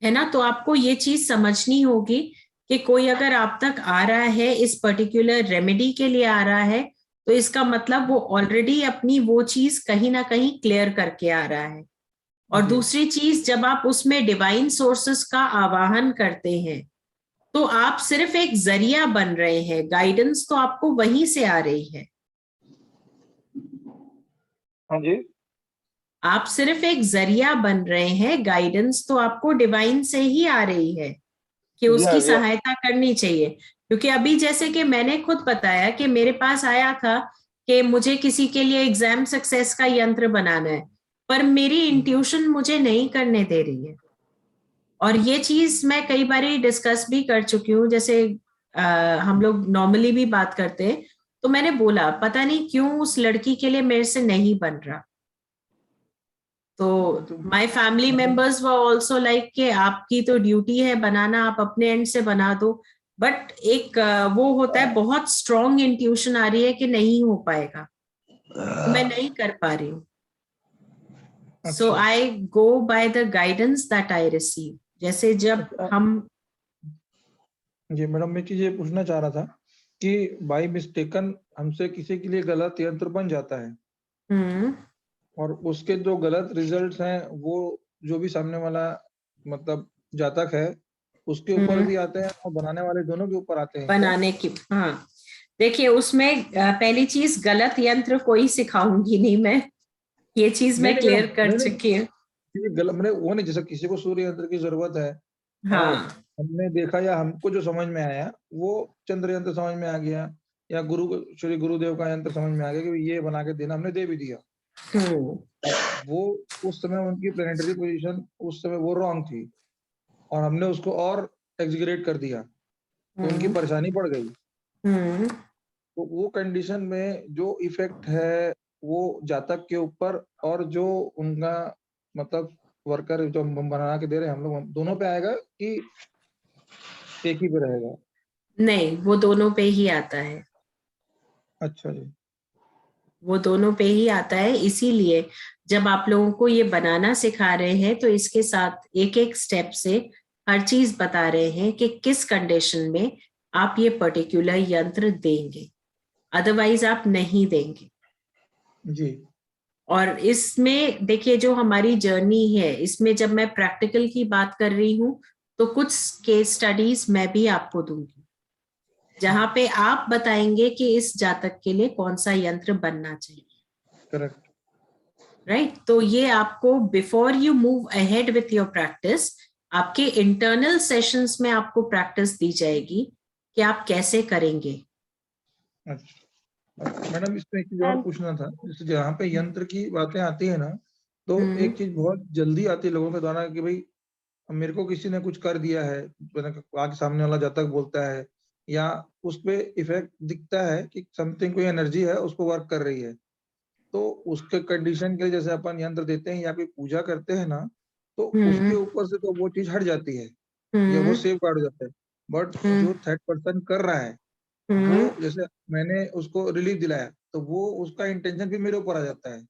ना। तो आपको ये चीज समझनी होगी कि कोई अगर आप तक आ रहा है, इस पर्टिकुलर रेमेडी के लिए आ रहा है, तो इसका मतलब वो ऑलरेडी अपनी वो चीज कहीं ना कहीं क्लियर करके आ रहा है। और दूसरी चीज, जब आप उसमें डिवाइन सोर्सेस का आवाहन करते हैं तो आप सिर्फ एक जरिया बन रहे हैं, गाइडेंस तो आपको वहीं से आ रही है। हाँ जी, आप सिर्फ एक जरिया बन रहे हैं, गाइडेंस तो आपको डिवाइन से ही आ रही है। कि उसकी सहायता करनी चाहिए। क्योंकि अभी जैसे कि मैंने खुद बताया कि मेरे पास आया था कि मुझे किसी के लिए एग्जाम सक्सेस का यंत्र बनाना है, पर मेरी इंट्यूशन मुझे नहीं करने दे रही है। और ये चीज मैं कई बार डिस्कस भी कर चुकी हूँ, जैसे हम लोग नॉर्मली भी बात करते हैं, तो मैंने बोला पता नहीं क्यों उस लड़की के लिए मेरे से नहीं बन रहा। तो my family members were also like कि आपकी तो ड्यूटी है बनाना, आप अपने एंड से बना दो। बट एक वो होता है, बहुत स्ट्रॉन्ग इंट्यूशन आ रही है कि नहीं हो पाएगा, तो मैं नहीं कर पा रही हूँ। So I go by the guidance that I receive. जैसे जब हम जी मैडम, मैं चीज ये पूछना चाह रहा था कि बाय मिस्टेकन हमसे किसी के लिए गलत यंत्र बन जाता है और उसके जो गलत रिजल्ट्स हैं वो जो भी सामने वाला मतलब जातक है उसके ऊपर भी आते हैं और बनाने वाले दोनों के ऊपर आते हैं बनाने की। हाँ देखिए, उसमें पहली चीज गलत यंत्र कोई सिखाऊंगी नहीं मैं, ये चीज मैं क्लियर कर चुकी हूँ। गलत मैंने वो नहीं, जैसे किसी को सूर्य यंत्र की जरूरत है, हाँ, हमने देखा या हमको जो समझ में आया वो चंद्र यंत्र समझ में आ गया या श्री गुरुदेव का यंत्र समझ में आ गया कि ये बना के देना, हमने दे भी दिया। वो उस समय उनकी प्लेनेटरी पोजीशन उस समय वो रॉन्ग थी और हमने उसको और एग्जीक्यूट कर दिया तो उनकी परेशानी बढ़ गई। तो वो कंडीशन में जो इफेक्ट है वो जातक के ऊपर और जो उनका मतलब वर्कर जो हम बना के दे रहे हैं हम लोग दोनों पे आएगा कि एक ही पे रहेगा? नहीं, वो दोनों पे ही आता है। अच्छा जी, वो दोनों पे ही आता है। इसीलिए जब आप लोगों को ये बनाना सिखा रहे हैं तो इसके साथ एक एक स्टेप से हर चीज बता रहे हैं कि किस कंडीशन में आप ये पर्टिकुलर यंत्र देंगे, अदरवाइज आप नहीं देंगे जी। और इसमें देखिए, जो हमारी जर्नी है इसमें जब मैं प्रैक्टिकल की बात कर रही हूँ तो कुछ केस स्टडीज मैं भी आपको दूंगी जहां पे आप बताएंगे कि इस जातक के लिए कौन सा यंत्र बनना चाहिए। Correct, right? तो ये आपको before you move ahead with your practice, आपके इंटरनल सेशंस में आपको प्रैक्टिस दी जाएगी कि आप कैसे करेंगे। अच्छा मैडम, इसमें एक चीज और पूछना था, जैसे जहाँ पे यंत्र की बातें आती है ना, तो एक चीज बहुत जल्दी आती है लोगों के द्वारा कि भाई मेरे को किसी ने कुछ कर दिया है, आगे सामने वाला जातक बोलता है या उस पे इफेक्ट दिखता है कि समथिंग कोई एनर्जी है उस पर वर्क कर रही है, तो उसके कंडीशन के लिए जैसे अपन यंत्र देते हैं या फिर पूजा करते हैं ना, तो उसके ऊपर से तो वो चीज हट जाती है या वो सेफ गार्ड हो जाता है। बट जो थर्ड पर्सन कर रहा है वो, जैसे मैंने उसको रिलीफ दिलाया तो वो उसका इंटेंशन भी मेरे ऊपर आ जाता है,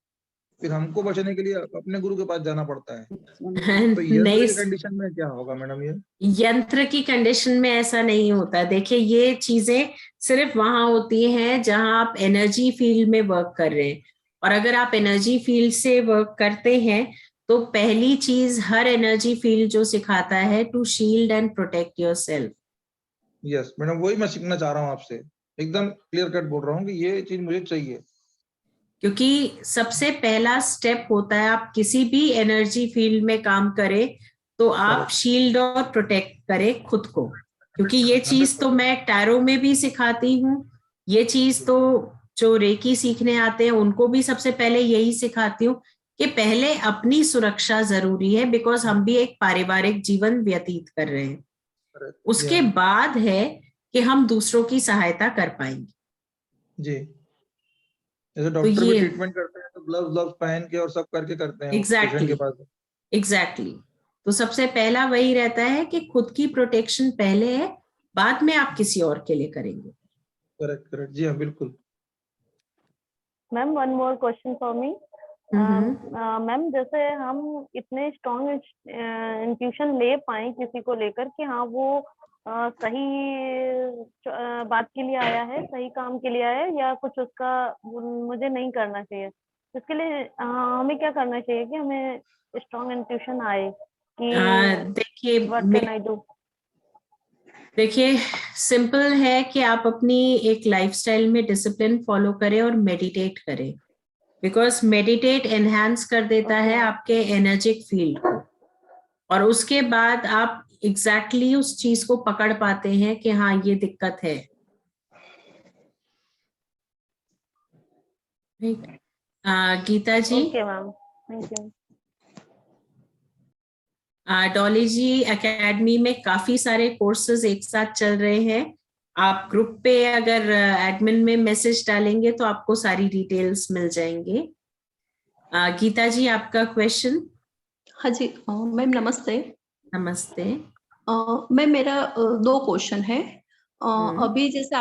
फिर हमको बचने के लिए अपने गुरु के पास जाना पड़ता है। तो यंत्र की कंडीशन में क्या होगा मैडम? ये यंत्र की कंडीशन में ऐसा नहीं होता। देखिए, ये चीजें सिर्फ वहां होती हैं जहां आप एनर्जी फील्ड में वर्क कर रहे हैं, और अगर आप एनर्जी फील्ड से वर्क करते हैं तो पहली चीज हर एनर्जी फील्ड जो सिखाता है, to shield and protect yourself. Yes madam, वही मैं सीखना चाह रहा हूँ आपसे, एकदम क्लियर कट बोल रहा हूँ कि ये चीज मुझे चाहिए। क्योंकि सबसे पहला स्टेप होता है, आप किसी भी एनर्जी फील्ड में काम करें तो आप शील्ड और प्रोटेक्ट करें खुद को। क्योंकि ये चीज तो मैं टैरो में भी सिखाती हूँ, ये चीज तो जो रेकी सीखने आते हैं उनको भी सबसे पहले यही सिखाती हूँ कि पहले अपनी सुरक्षा जरूरी है, बिकॉज हम भी एक पारिवारिक जीवन व्यतीत कर रहे हैं। उसके बाद है कि हम दूसरों की सहायता कर पाएंगे। जी, जैसे डॉक्टर भी ट्रीटमेंट करते हैं तो ग्लव्स पहन के और सब करके करते हैं पेशेंट के पास। एग्जैक्टली। तो सबसे पहला वही रहता है कि खुद की प्रोटेक्शन पहले है, बाद में आप किसी और के लिए करेंगे। करेक्ट करेक्ट, जी हाँ बिल्कुल। Ma'am, one more question for me. Ma'am, जैसे हम इतने स्ट्रॉन्ग इंट्यूशन ले पाए किसी को लेकर कि हाँ वो सही बात के लिए आया है, सही काम के लिए आया है, या कुछ उसका मुझे नहीं करना चाहिए, इसके लिए हमें क्या करना चाहिए कि हमें स्ट्रॉन्ग इंट्यूशन आए कि देखिए, व्हाट कैन आई डू? देखिए, सिंपल है कि आप अपनी एक लाइफस्टाइल में डिसिप्लिन फॉलो करें और मेडिटेट करें, बिकॉज मेडिटेट एनहांस कर देता है आपके एनर्जिक फील्ड को। और उसके बाद आप एग्जैक्टली उस चीज को पकड़ पाते हैं कि हाँ ये दिक्कत है। Geeta ji. Okay ma'am, thank you. Dolly ji, academy में काफी सारे कोर्सेज एक साथ चल रहे हैं। आप ग्रुप पे अगर एडमिन में मैसेज डालेंगे तो आपको सारी डिटेल्स मिल जाएंगे। गीता जी, आपका क्वेश्चन। हाँ जी मैम, नमस्ते। नमस्ते। मैम मेरा 2 क्वेश्चन है। अभी जैसे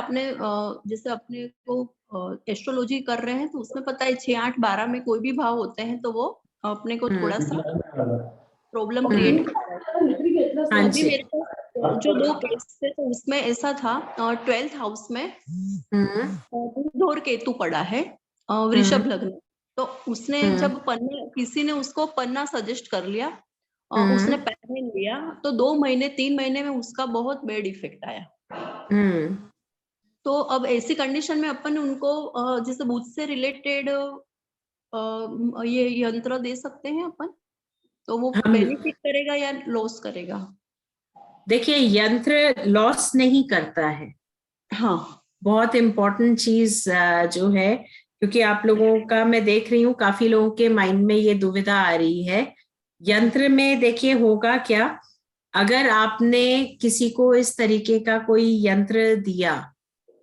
अपने को एस्ट्रोलॉजी कर रहे हैं तो उसमें पता है 6, 8, 12 में कोई भी भाव होते हैं तो वो अपने को थोड़ा सा प्रॉब्लम क्रिएट करता है। हाँ अभी जी। मेरे को जो 2 केस थे तो उसमें ऐसा था 12th हाउस में बुध और केतु पड़ा है, वृषभ लग्न। तो उसने जब किसी ने उसको पन्ना सजेस्ट कर लिया, उसने पहन लिया तो 2 महीने 3 महीने में उसका बहुत बैड इफेक्ट आया। तो अब ऐसी कंडीशन में अपन उनको जैसे बुध से रिलेटेड ये यंत्र दे सकते हैं अपन, तो वो बेनिफिट करेगा या लॉस करेगा? देखिए, यंत्र लॉस नहीं करता है। हाँ, बहुत इम्पोर्टेंट चीज जो है, क्योंकि आप लोगों का मैं देख रही हूँ काफी लोगों के माइंड में ये दुविधा आ रही है। यंत्र में देखिए होगा क्या, अगर आपने किसी को इस तरीके का कोई यंत्र दिया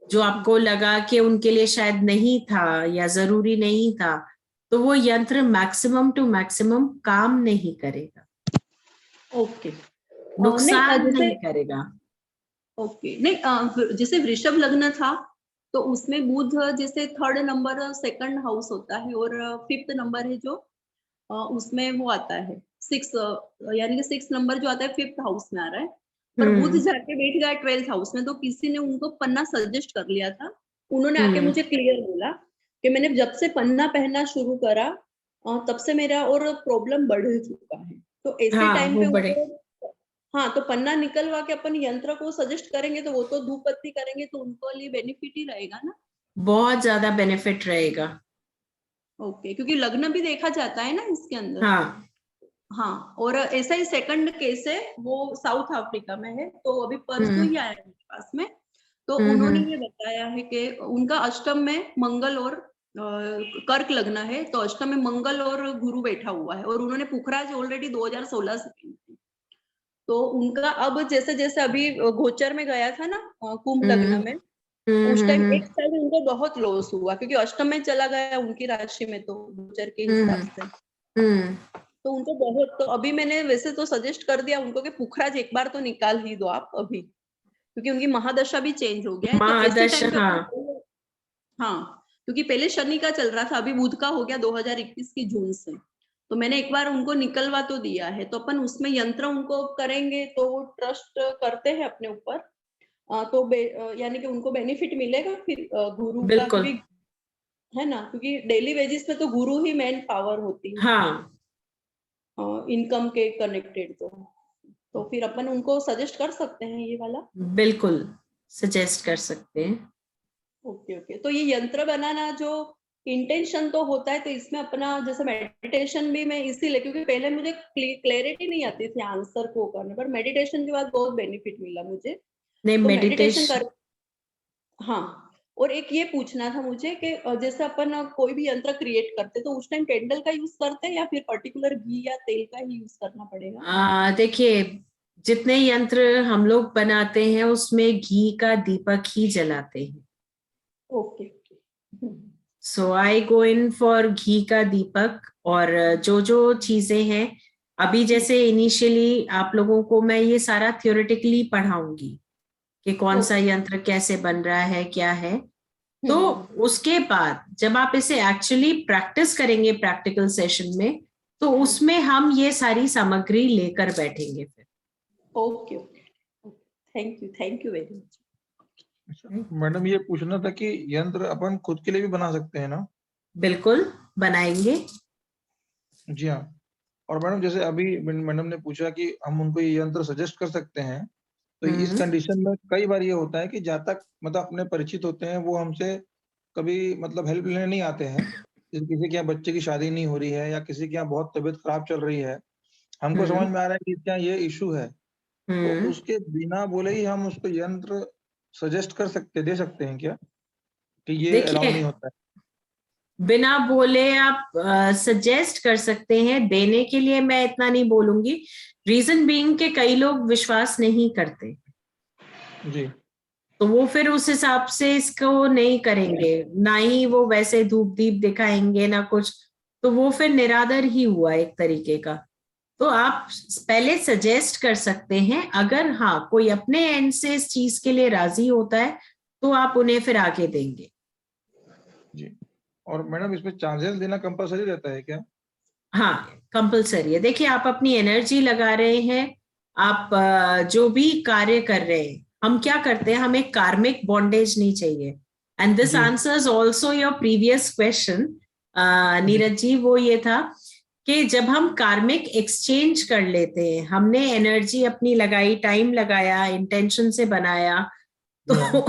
जो आपको लगा कि उनके लिए शायद नहीं था या जरूरी नहीं था, तो वो यंत्र मैक्सिमम टू मैक्सिमम काम नहीं करेगा। ओके। नुकसान नहीं करेगा। ओके, नहीं जैसे वृषभ लग्न था तो उसमें बुध जैसे 3rd नंबर 2nd हाउस होता है और 5th नंबर है जो उसमें वो आता है 6, यानी कि 6 नंबर जो आता है 5th हाउस में आ रहा है। पर बुध जाके बैठ गया 12th हाउस में, तो किसी ने उनको पन्ना सजेस्ट कर लिया था। उन्होंने आके मुझे क्लियर बोला कि मैंने जब से पन्ना पहनना शुरू करा तब से मेरा और प्रॉब्लम बढ़ चुका है। तो ऐसे टाइम पे हाँ, तो पन्ना निकलवा के अपन यंत्र को सजेस्ट करेंगे तो वो तो धूप बत्ती करेंगे तो उनको लिए बेनिफिट ही रहेगा ना? बहुत ज्यादा बेनिफिट रहेगा। ओके, क्योंकि लग्न भी देखा जाता है ना इसके अंदर। हाँ हाँ, और ऐसा ही 2nd केस है, वो साउथ अफ्रीका में है। तो अभी परसों ही आया मेरे पास में, तो उन्होंने ये बताया है कि उनका अष्टम में मंगल और कर्क लग्न है, तो अष्टम में मंगल और गुरु बैठा हुआ है और उन्होंने पुखराज ऑलरेडी 2016 से की थी। तो उनका अब जैसे जैसे अभी गोचर में गया था ना कुंभ लग्न में, उस टाइम 1 साल में उनको बहुत लॉस हुआ क्योंकि अष्टम में चला गया उनकी राशि में, तो गोचर के हिसाब से तो उनको बहुत। तो अभी मैंने वैसे तो सजेस्ट कर दिया उनको कि पुखराज एक बार तो निकाल ही दो आप अभी, क्योंकि उनकी महादशा भी चेंज हो गया है। तो ऐसे टाइम पे हाँ, क्योंकि पहले शनि का चल रहा था, अभी बुध का हो गया 2021 की जून से। तो मैंने एक बार उनको निकलवा तो दिया है, तो अपन उसमें यंत्र उनको करेंगे तो वो ट्रस्ट करते हैं अपने ऊपर, तो यानी कि उनको बेनिफिट मिलेगा फिर गुरु का भी, है ना? क्योंकि डेली वेजिस में तो गुरु ही मेन पावर होती है। हाँ, इनकम के कनेक्टेड। तो फिर अपन उनको सजेस्ट कर सकते हैं ये वाला? बिल्कुल सजेस्ट कर सकते हैं। ओके ओके, तो ये यंत्र बनाना जो इंटेंशन तो होता है, तो इसमें अपना जैसे मेडिटेशन भी मैं इसीलिए, क्योंकि पहले मुझे क्लैरिटी नहीं आती थी आंसर को करने पर, मेडिटेशन के बाद बहुत बेनिफिट मिला मुझे। नहीं, तो मेडिटेशन कर हाँ। और एक ये पूछना था मुझे कि जैसे अपन कोई भी यंत्र क्रिएट करते तो उस टाइम कैंडल का यूज करते हैं या फिर पर्टिकुलर घी या तेल का ही यूज करना पड़ेगा? देखिए, जितने यंत्र हम लोग बनाते हैं उसमें घी का दीपक ही जलाते हैं। Okay. So I go in for घी का दीपक। और जो जो चीजें हैं अभी, जैसे इनिशियली आप लोगों को मैं ये सारा थियोरेटिकली पढ़ाऊंगी कि कौन सा यंत्र कैसे बन रहा है, क्या है। तो उसके बाद जब आप इसे एक्चुअली प्रैक्टिस करेंगे प्रैक्टिकल सेशन में, तो उसमें हम ये सारी सामग्री लेकर बैठेंगे फिर। Okay okay, thank you very much. Madam ये पूछना था कि यंत्र अपन खुद के लिए भी बना सकते हैं ना? बिल्कुल बनाएंगे। जी हाँ। और मैडम जैसे अभी मैडम ने पूछा कि हम उनको ये यंत्र सजेस्ट कर सकते हैं, तो इस कंडीशन में कई बार ये होता है कि जहाँ तक मतलब अपने परिचित होते हैं वो हमसे कभी मतलब हेल्प लेने नहीं आते हैं। जैसे किसी के यहाँ बच्चे की शादी नहीं हो रही है या किसी के यहाँ बहुत तबीयत खराब चल रही है, हमको समझ में आ रहा है कि इसके यहाँ ये इशू है, तो उसके बिना बोले ही हम उसको यंत्र सजेस्ट दे सकते हैं क्या कि ये अलाउ नहीं होता है? बिना बोले आप सजेस्ट कर सकते हैं, देने के लिए मैं इतना नहीं बोलूंगी। रीजन बीइंग के कई लोग विश्वास नहीं करते जी, तो वो फिर उस हिसाब से इसको नहीं करेंगे, ना ही वो वैसे धूप दीप दिखाएंगे ना कुछ, तो वो फिर निरादर ही हुआ एक तरीके का। तो आप पहले सजेस्ट कर सकते हैं, अगर हाँ कोई अपने एंड से इस चीज के लिए राजी होता है तो आप उन्हें फिर आगे देंगे। जी। और मैडम इसमें चार्जेस देना कंपलसरी रहता है क्या? हाँ कंपलसरी है। देखिए आप अपनी एनर्जी लगा रहे हैं, आप जो भी कार्य कर रहे हैं, हम क्या करते हैं, हमें कार्मिक बॉन्डेज नहीं चाहिए। And this answers also your previous question Neeraj ji, वो ये था कि जब हम कार्मिक एक्सचेंज कर लेते हैं, हमने एनर्जी अपनी लगाई, टाइम लगाया, इंटेंशन से बनाया, तो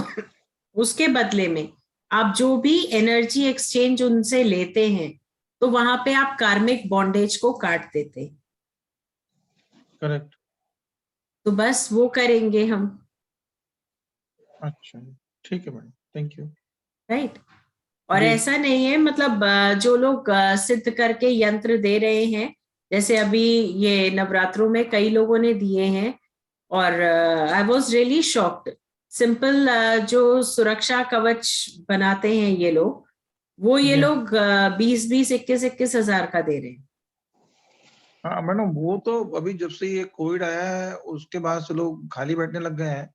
उसके बदले में आप जो भी एनर्जी एक्सचेंज उनसे लेते हैं तो वहां पे आप कार्मिक बॉन्डेज को काट देते हैं। करेक्ट। तो बस वो करेंगे हम। अच्छा, ठीक है मैडम, थैंक यू। राइट। और ऐसा नहीं है, मतलब जो लोग सिद्ध करके यंत्र दे रहे हैं, जैसे अभी ये नवरात्रों में कई लोगों ने दिए हैं, और I was really shocked. Simple जो सुरक्षा कवच बनाते हैं ये लोग, वो ये लोग 20-20, 21-21 हजार का दे रहे हैं। हाँ मैडम, वो तो अभी जब से ये कोविड आया है उसके बाद से लोग खाली बैठने लग गए हैं,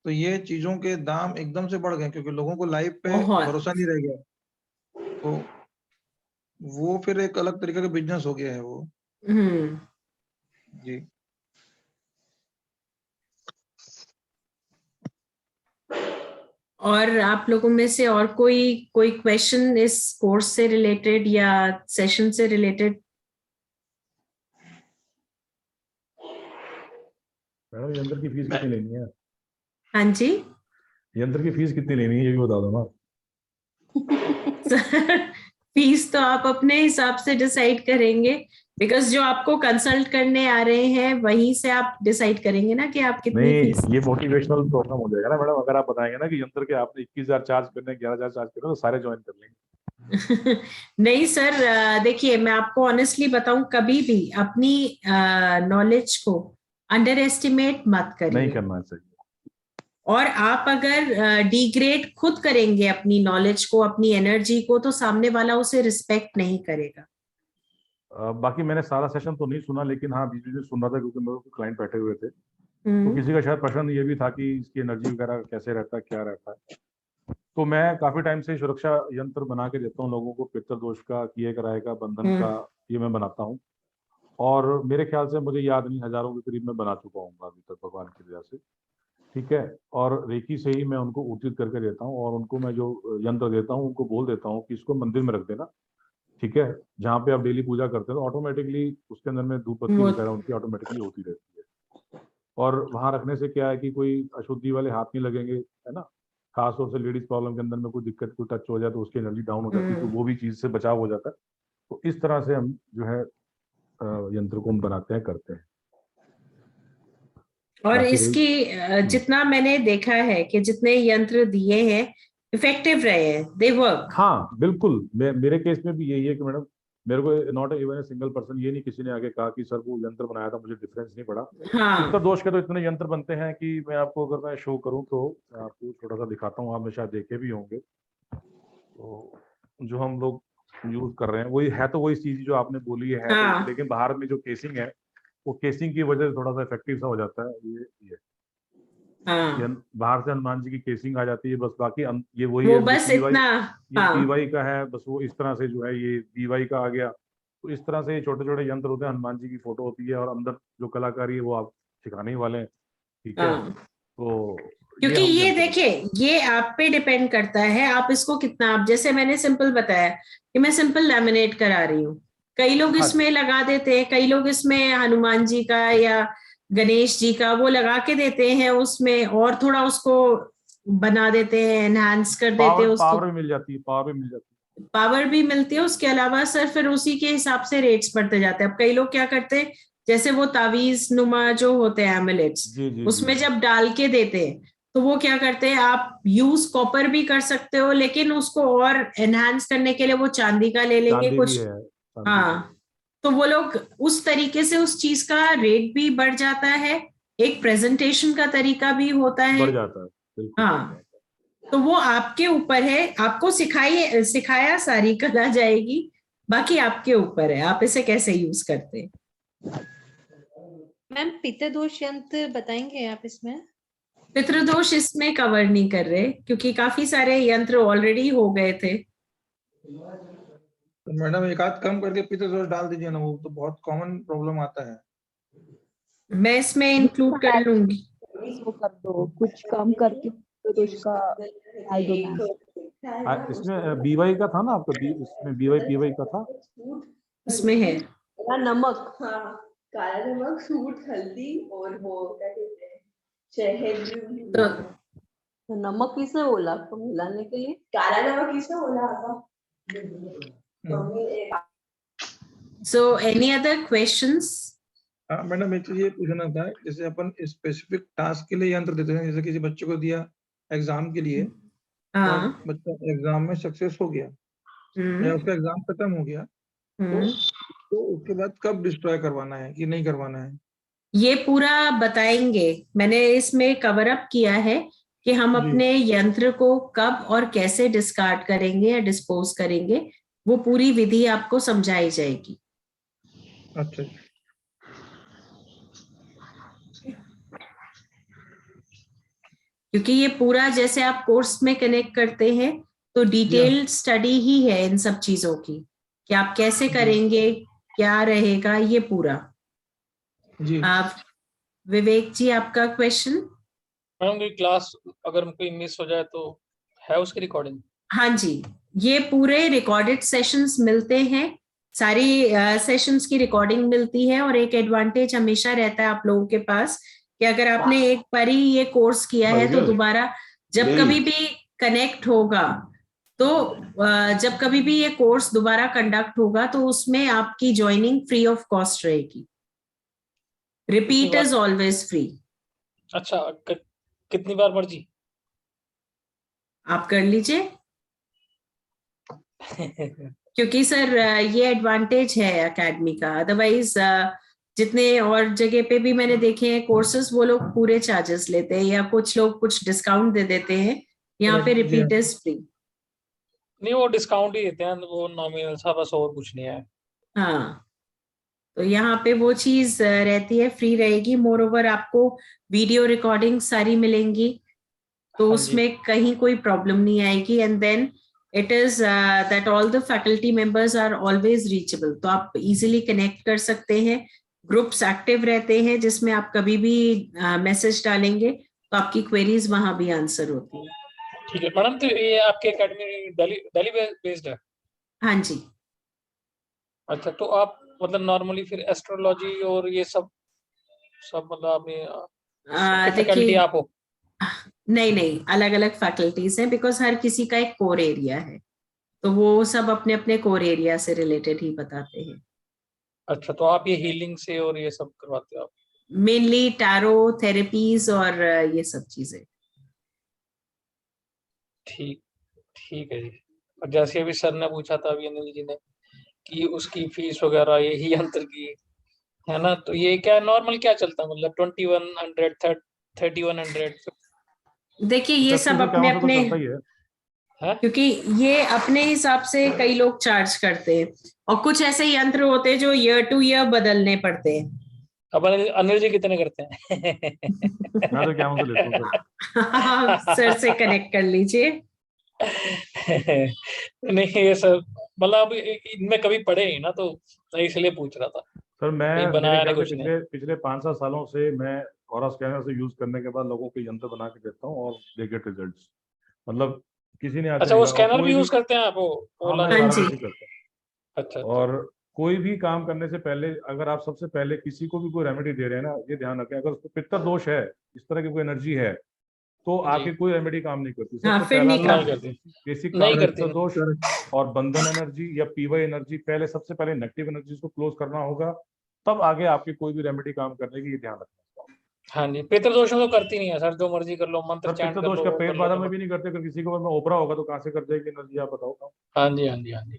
तो ये चीजों के दाम एकदम से बढ़ गए क्योंकि लोगों को लाइफ पे भरोसा नहीं रह गया। तो वो फिर एक अलग तरीके का बिजनेस हो गया है वो। जी। और आप लोगों में से और कोई क्वेश्चन इस कोर्स से रिलेटेड या सेशन से रिलेटेड? मैडम यंत्र की फीस कितनी लेनी है? हाँ जी, यंत्र की फीस कितनी लेनी है ये भी बता दो ना। फीस तो आप अपने हिसाब से डिसाइड करेंगे, बिकॉज जो आपको कंसल्ट करने आ रहे हैं वहीं से आप डिसाइड करेंगे ना कि आप कितनी फीस। ये मोटिवेशनल प्रोग्राम हो जाएगा ना मैडम, अगर आप बताएंगे ना कि यंत्र के आपने 21,000 चार्ज करने, 11,000 चार्ज करने, तो सारे ज्वाइन कर लेंगे। नहीं सर, देखिए मैं आपको ऑनेस्टली बताऊं, कभी भी अपनी नॉलेज को अंडर एस्टिमेट मत करिए। नहीं करना चाहिए। और आप अगर डिग्रेड खुद करेंगे अपनी नॉलेज को, अपनी एनर्जी को, तो सामने वाला उसे रिस्पेक्ट नहीं करेगा। बाकी मैंने सारा सेशन तो नहीं सुना, लेकिन हाँ बीच में सुन रहा था क्योंकि मेरे क्लाइंट बैठे हुए थे, तो किसी का शायद प्रश्न ये भी था कि इसकी एनर्जी वगैरह कैसे रहता है, क्या रहता है। तो मैं काफी टाइम से सुरक्षा यंत्र बना के देता हूँ लोगों को, पितृ दोष का, किए कराए का, बंधन का, ये मैं बनाता हूँ। और मेरे ख्याल से, मुझे याद नहीं, हजारों के करीब मैं बना चुका हूँ अभी तक भगवान की दया से। ठीक है। और रेकी से ही मैं उनको ऊर्जित करके देता हूँ, और उनको मैं जो यंत्र देता हूँ उनको बोल देता हूँ कि इसको मंदिर में रख देना। ठीक है। जहाँ पे आप डेली पूजा करते हो, ऑटोमेटिकली उसके अंदर में धूप बत्ती वगैरह उनकी ऑटोमेटिकली होती रहती है। और वहां रखने से क्या है कि कोई अशुद्धि वाले हाथ नहीं लगेंगे, है ना। खास तौर से लेडीज प्रॉब्लम के अंदर में कोई दिक्कत, कोई टच हो जाए तो उसकी एनर्जी डाउन हो जाती है, तो वो भी चीज से बचाव हो जाता है। तो इस तरह से हम जो है यंत्र को हम बनाते हैं, करते हैं। और इसकी जितना मैंने देखा है कि जितने यंत्र दिए हैं इफेक्टिव रहे हैं, दे वर्क। हाँ बिल्कुल, मेरे केस में भी यही है कि मैडम, मेरे को not even a single person, ये नहीं किसी ने आगे कहा कि सर वो यंत्र बनाया था मुझे डिफरेंस नहीं पड़ा। हाँ। पितृ दोष के तो इतने यंत्र बनते हैं कि मैं आपको, अगर मैं शो करूं तो आपको थोड़ा सा दिखाता हूँ, आपने शायद देखे भी होंगे। तो जो हम लोग यूज कर रहे हैं वही है, तो वही चीज जो आपने बोली है। हाँ। लेकिन बाहर में जो केसिंग है, वो केसिंग की वजह से थोड़ा सा इफेक्टिव सा हो जाता है। ये बाहर से हनुमान जी की केसिंग आ जाती है बस, बाकी ये वही वो है, बस इतना। ये पीवाई का है बस, वो इस तरह से जो है ये बीवाई का आ गया। तो इस तरह से ये छोटे छोटे यंत्र होते हैं, हनुमान जी की फोटो होती है, और अंदर जो कलाकारी है वो आप सिखाने ही वाले हैं। ठीक है। तो क्योंकि ये देखिए, ये आप पे डिपेंड करता है, आप इसको कितना, आप जैसे मैंने सिंपल बताया कि मैं सिंपल लैमिनेट करा रही हूँ, कई लोग इसमें लगा देते हैं, कई लोग इसमें हनुमान जी का या गणेश जी का वो लगा के देते हैं उसमें, और थोड़ा उसको बना देते हैं, एनहांस कर देते हैं उसको। पावर भी मिल जाती है, पावर भी मिलती है। उसके अलावा सर फिर उसी के हिसाब से रेट्स बढ़ते जाते हैं। अब कई लोग क्या करते हैं, जैसे वो तावीज नुमा जो होते हैं एमुलेट्स, उसमें जब डाल के देते हैं तो वो क्या करते हैं, आप यूज कॉपर भी कर सकते हो, लेकिन उसको और एनहांस करने के लिए वो चांदी का ले लेंगे कुछ। हाँ, तो वो लोग उस तरीके से उस चीज का रेट भी बढ़ जाता है, एक प्रेजेंटेशन का तरीका भी होता है, बढ़ जाता है। हाँ, तो वो आपके ऊपर है, आपको सिखाया सारी कला जाएगी, बाकी आपके ऊपर है आप इसे कैसे यूज करते हैं। मैम पितृदोष यंत्र बताएंगे आप इसमें? पितृदोष इसमें कवर नहीं कर रहे क्योंकि काफी सारे यंत्र ऑलरेडी हो गए थे। तो मैडम एक आध कम करके पितृदोष डाल दीजिए ना, वो तो बहुत कॉमन प्रॉब्लम आता है। मैं इसमें इंक्लूड कर लूंगी। इसको कर दो, कुछ कम करके पितृदोष का डाल दो मैम। इसमें बीवाई का था ना आपका, इसमें बीवाई पीवाई का था, इसमें है नमक, हाँ, काला नमक, सूट, हल्दी और वो क्या कहते हैं शहद। तो नमक किसने बोला आपको मिलाने के लिए? काला नमक किसने बोला आपको? So any other questions? हाँ मैडम, एक चीज ये पूछना था, जैसे अपन स्पेसिफिक टास्क के लिए यंत्र देते हैं, जैसे किसी बच्चे को दिया एग्जाम के लिए, बच्चा एग्जाम में सक्सेस हो गया या उसका एग्जाम खत्म हो गया, तो उसके बाद कब डिस्ट्रॉय करवाना है कि नहीं करवाना है, ये पूरा बताएंगे। मैंने इसमें कवर अप किया है कि हम अपने यंत्र को कब और कैसे डिस्कार्ड करेंगे या डिस्पोज करेंगे, वो पूरी विधि आपको समझाई जाएगी। अच्छा, क्योंकि ये पूरा जैसे आप कोर्स में कनेक्ट करते हैं तो डिटेल्ड स्टडी ही है इन सब चीजों की, कि आप कैसे करेंगे, क्या रहेगा, ये पूरा। आप विवेक जी, आपका क्वेश्चन? मैडम कोई क्लास अगर कोई मिस हो जाए तो है उसकी रिकॉर्डिंग? हाँ जी, ये पूरे रिकॉर्डेड सेशंस मिलते हैं, सारी सेशंस की रिकॉर्डिंग मिलती है। और एक एडवांटेज हमेशा रहता है आप लोगों के पास कि अगर आपने एक बार ही ये कोर्स किया है तो दोबारा जब कभी भी कनेक्ट होगा, तो जब कभी भी ये कोर्स दोबारा कंडक्ट होगा तो उसमें आपकी ज्वाइनिंग फ्री ऑफ कॉस्ट रहेगी। Repeat is always free. अच्छा, कितनी बार मर्जी आप कर लीजिए। क्योंकि सर ये एडवांटेज है एकेडमी का, अदरवाइज जितने और जगह पे भी मैंने देखे हैं कोर्सेज, वो लोग पूरे चार्जेस लेते हैं या कुछ लोग कुछ डिस्काउंट दे देते हैं। यहाँ पे रिपीट इज फ्री। नहीं, वो डिस्काउंट ही देते हैं, वो नॉमिनल सा, बस और कुछ नहीं है। हाँ, तो यहाँ पे वो चीज रहती है, फ्री रहेगी। मोर ओवर आपको वीडियो रिकॉर्डिंग सारी मिलेंगी, तो उसमें कहीं कोई प्रॉब्लम नहीं आएगी। And then it is that all the faculty members are always reachable, तो आप इजीली कनेक्ट कर सकते हैं। ग्रुप्स एक्टिव रहते हैं जिसमें आप कभी भी मैसेज डालेंगे तो आपकी क्वेरीज वहां भी आंसर होती है। ठीक है मैडम, तो ये आपके एकेडमी दिल्ली बेस्ड है? हाँ जी। अच्छा, तो आप मतलब नॉर्मली फिर एस्ट्रोलॉजी और ये सब मतलब आपने फैकल्टी आप हो? नहीं, अलग अलग फैकल्टीज हैं, बिकॉज हर किसी का एक कोर एरिया है, तो वो सब अपने अपने कोर एरिया से रिलेटेड ही बताते हैं। अच्छा, तो आप ये हीलिंग से और ये सब करवाते हो आप? मेनली टैरो थेरेपीज और ये सब चीजें। ठीक है जी। और जैसे अभी सर ने पूछा था, अभी अनिल जी ने, कि उसकी फीस वगैरह यही यंत्र की है ना, तो ये क्या नॉर्मल क्या चलता है, मतलब 2100 3100? देखिए ये सब अपने अपने, क्योंकि ये अपने हिसाब से कई लोग चार्ज करते हैं, और कुछ ऐसे यंत्र होते हैं जो ईयर टू ईयर बदलने पड़ते हैं। अब अनिल जी कितने करते हैं? मैं तो क्या सर से कनेक्ट कर लीजिए। नहीं, ये सब मतलब इनमें कभी पढ़े ही ना, तो इसलिए पूछ रहा था। सर मैं पिछले 5-7 सालों से मैं ऑरा स्कैनर से यूज करने के बाद लोगों के यंत्र बना के देता हूँ और दे गेट रिजल्ट्स। मतलब किसी ने अच्छा, वो स्कैनर भी यूज करते हैं आप? अच्छा। और कोई भी काम करने से पहले अगर आप सबसे पहले किसी को भी कोई रेमेडी दे रहे हैं ना, ये ध्यान रखें, अगर उसको पित्तर दोष है, इस तरह की कोई एनर्जी है, तो आपकी कोई रेमेडी काम नहीं करती। बेसिक पित्तर दोष और बंधन एनर्जी या पीवाई एनर्जी, सबसे पहले नेगेटिव एनर्जी को क्लोज करना होगा, तब आगे आपकी कोई भी रेमेडी काम करने की, ये ध्यान रखना। हाँ जी, पितृदोष में तो करती नहीं है सर, जो मर्जी कर लो, मंत्र चैंट कर पितृदोष लो, का वो पेट कर लो, बाधा तो में भी नहीं करते, अगर किसी को में ओपरा होगा तो कहाँ से कर जाएगी एनर्जी, आप बताओ। हाँ जी हाँ जी हाँ जी,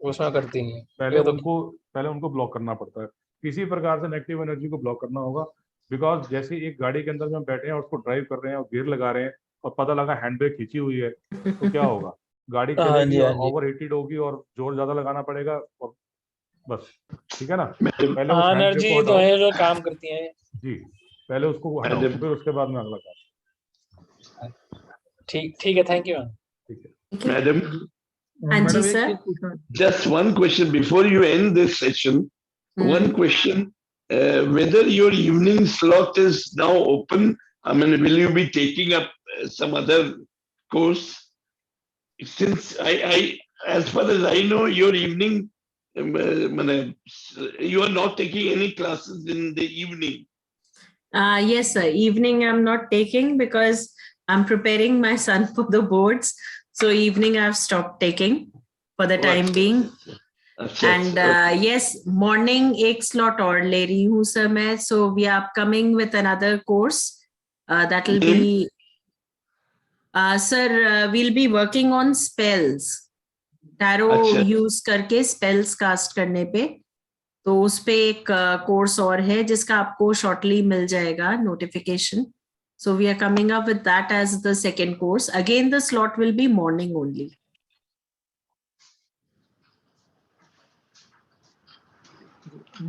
उसमें करती नहीं है। पहले उनको ब्लॉक करना पड़ता है, किसी प्रकार से नेगेटिव एनर्जी को ब्लॉक करना होगा। बिकॉज जैसे एक गाड़ी के अंदर में हम बैठे हैं और उसको ड्राइव कर रहे हैं और गियर लगा रहे हैं और पता लगा हैंड ब्रेक खींची हुई है, तो क्या होगा, गाड़ी चलेगी और ओवर हीटेड होगी और जोर ज्यादा लगाना पड़ेगा और बस, ठीक है ना। पहले उस हैंड ब्रेक को एनर्जी तो हटाओ है जो काम करती है जी, पहले उसको हटाओ, फिर उसके बाद में अगला काम। ठीक है, थैंक यू मैम। ठीक है मैडम, हाँ जी sir. just one question before you end this session. One question, whether your evening slot is now open? I mean, will you be taking up some other course? Since as far as I know, your evening, you are not taking any classes in the evening. Yes, sir. Evening I'm not taking because I'm preparing my son for the boards. So evening I've stopped taking for the time being. And yes, morning एक slot और ले रही हूँ sir मैं. So we are coming with another course. That will be, sir, we'll be working on spells. Tarot use करके spells cast करने पे. तो उस पे एक कोर्स और है जिसका आपको शॉर्टली मिल जाएगा notification. So we are coming up with that as the second course. Again, the slot will be morning only.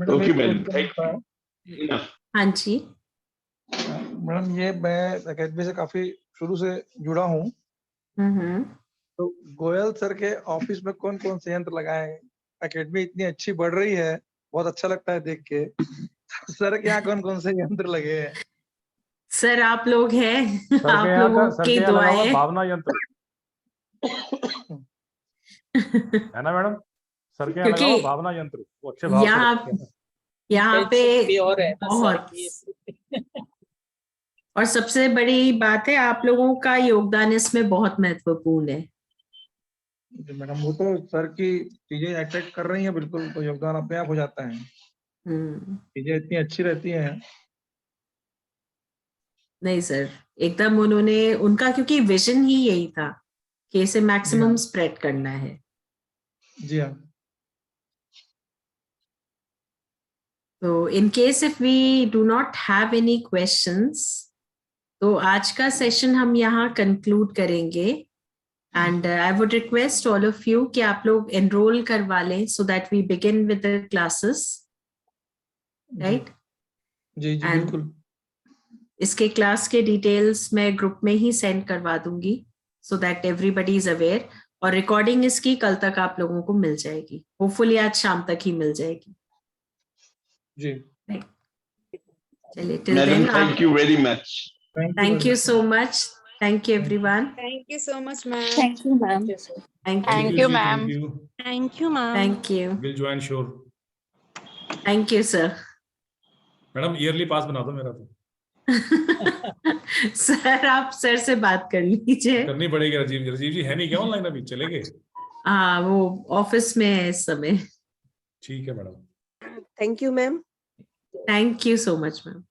Okay, madam. हाँ जी. मैडम, ये मैं एकेडमी से काफी शुरू से जुड़ा हूँ. तो गोयल सर के ऑफिस में कौन कौन से यंत्र लगाए हैं? एकेडमी इतनी अच्छी बढ़ रही है, बहुत अच्छा लगता है देख के. सर के यहाँ कौन कौन से यंत्र लगे हैं? सर आप लोग हैं, आप लोगों की दुआएं. भावना यंत्र है ना मैडम, सर के यहाँ लगा भावना यंत्र, वो अच्छे भाव यहाँ पे बहुत. और सबसे बड़ी बात है, आप लोगों का योगदान इसमें बहुत महत्वपूर्ण है. मैडम, वो तो सर की चीजें अट्रैक्ट कर रही हैं बिल्कुल, तो योगदान अपने आप हो जाता है. चीजें इतनी अच्छी रहती हैं. नहीं सर, एकदम उन्होंने, उनका क्योंकि विजन ही यही था कि इसे मैक्सिमम स्प्रेड करना है. जी हाँ. तो in case if we do not have any questions, तो आज का सेशन हम यहाँ कंक्लूड करेंगे. And I would request all of you कि आप लोग एनरोल करवा लें so that we begin with the classes, right? जी जी बिल्कुल. इसके क्लास के डिटेल्स मैं ग्रुप में ही सेंड करवा दूंगी so that everybody is aware. और रिकॉर्डिंग इसकी कल तक आप लोगों को मिल जाएगी, होपफुली आज शाम तक ही मिल जाएगी. जी. चलिए, till then, thank you very much. Thank you so much. Thank you, everyone. Thank you so much, ma'am. Thank you, ma'am. Thank you, ma'am. Thank you, ma'am. Thank you. Will join sure. Thank you, sir. Madam, yearly pass बना दो मेरा तो. सर, आप सर से बात कर लीजिए. करनी पड़ेगी. राजीव जी है नहीं क्या ऑनलाइन अभी? चलेंगे? हाँ, वो ऑफिस में है इस समय. ठीक है madam. Thank you, ma'am. Thank you so much, ma'am.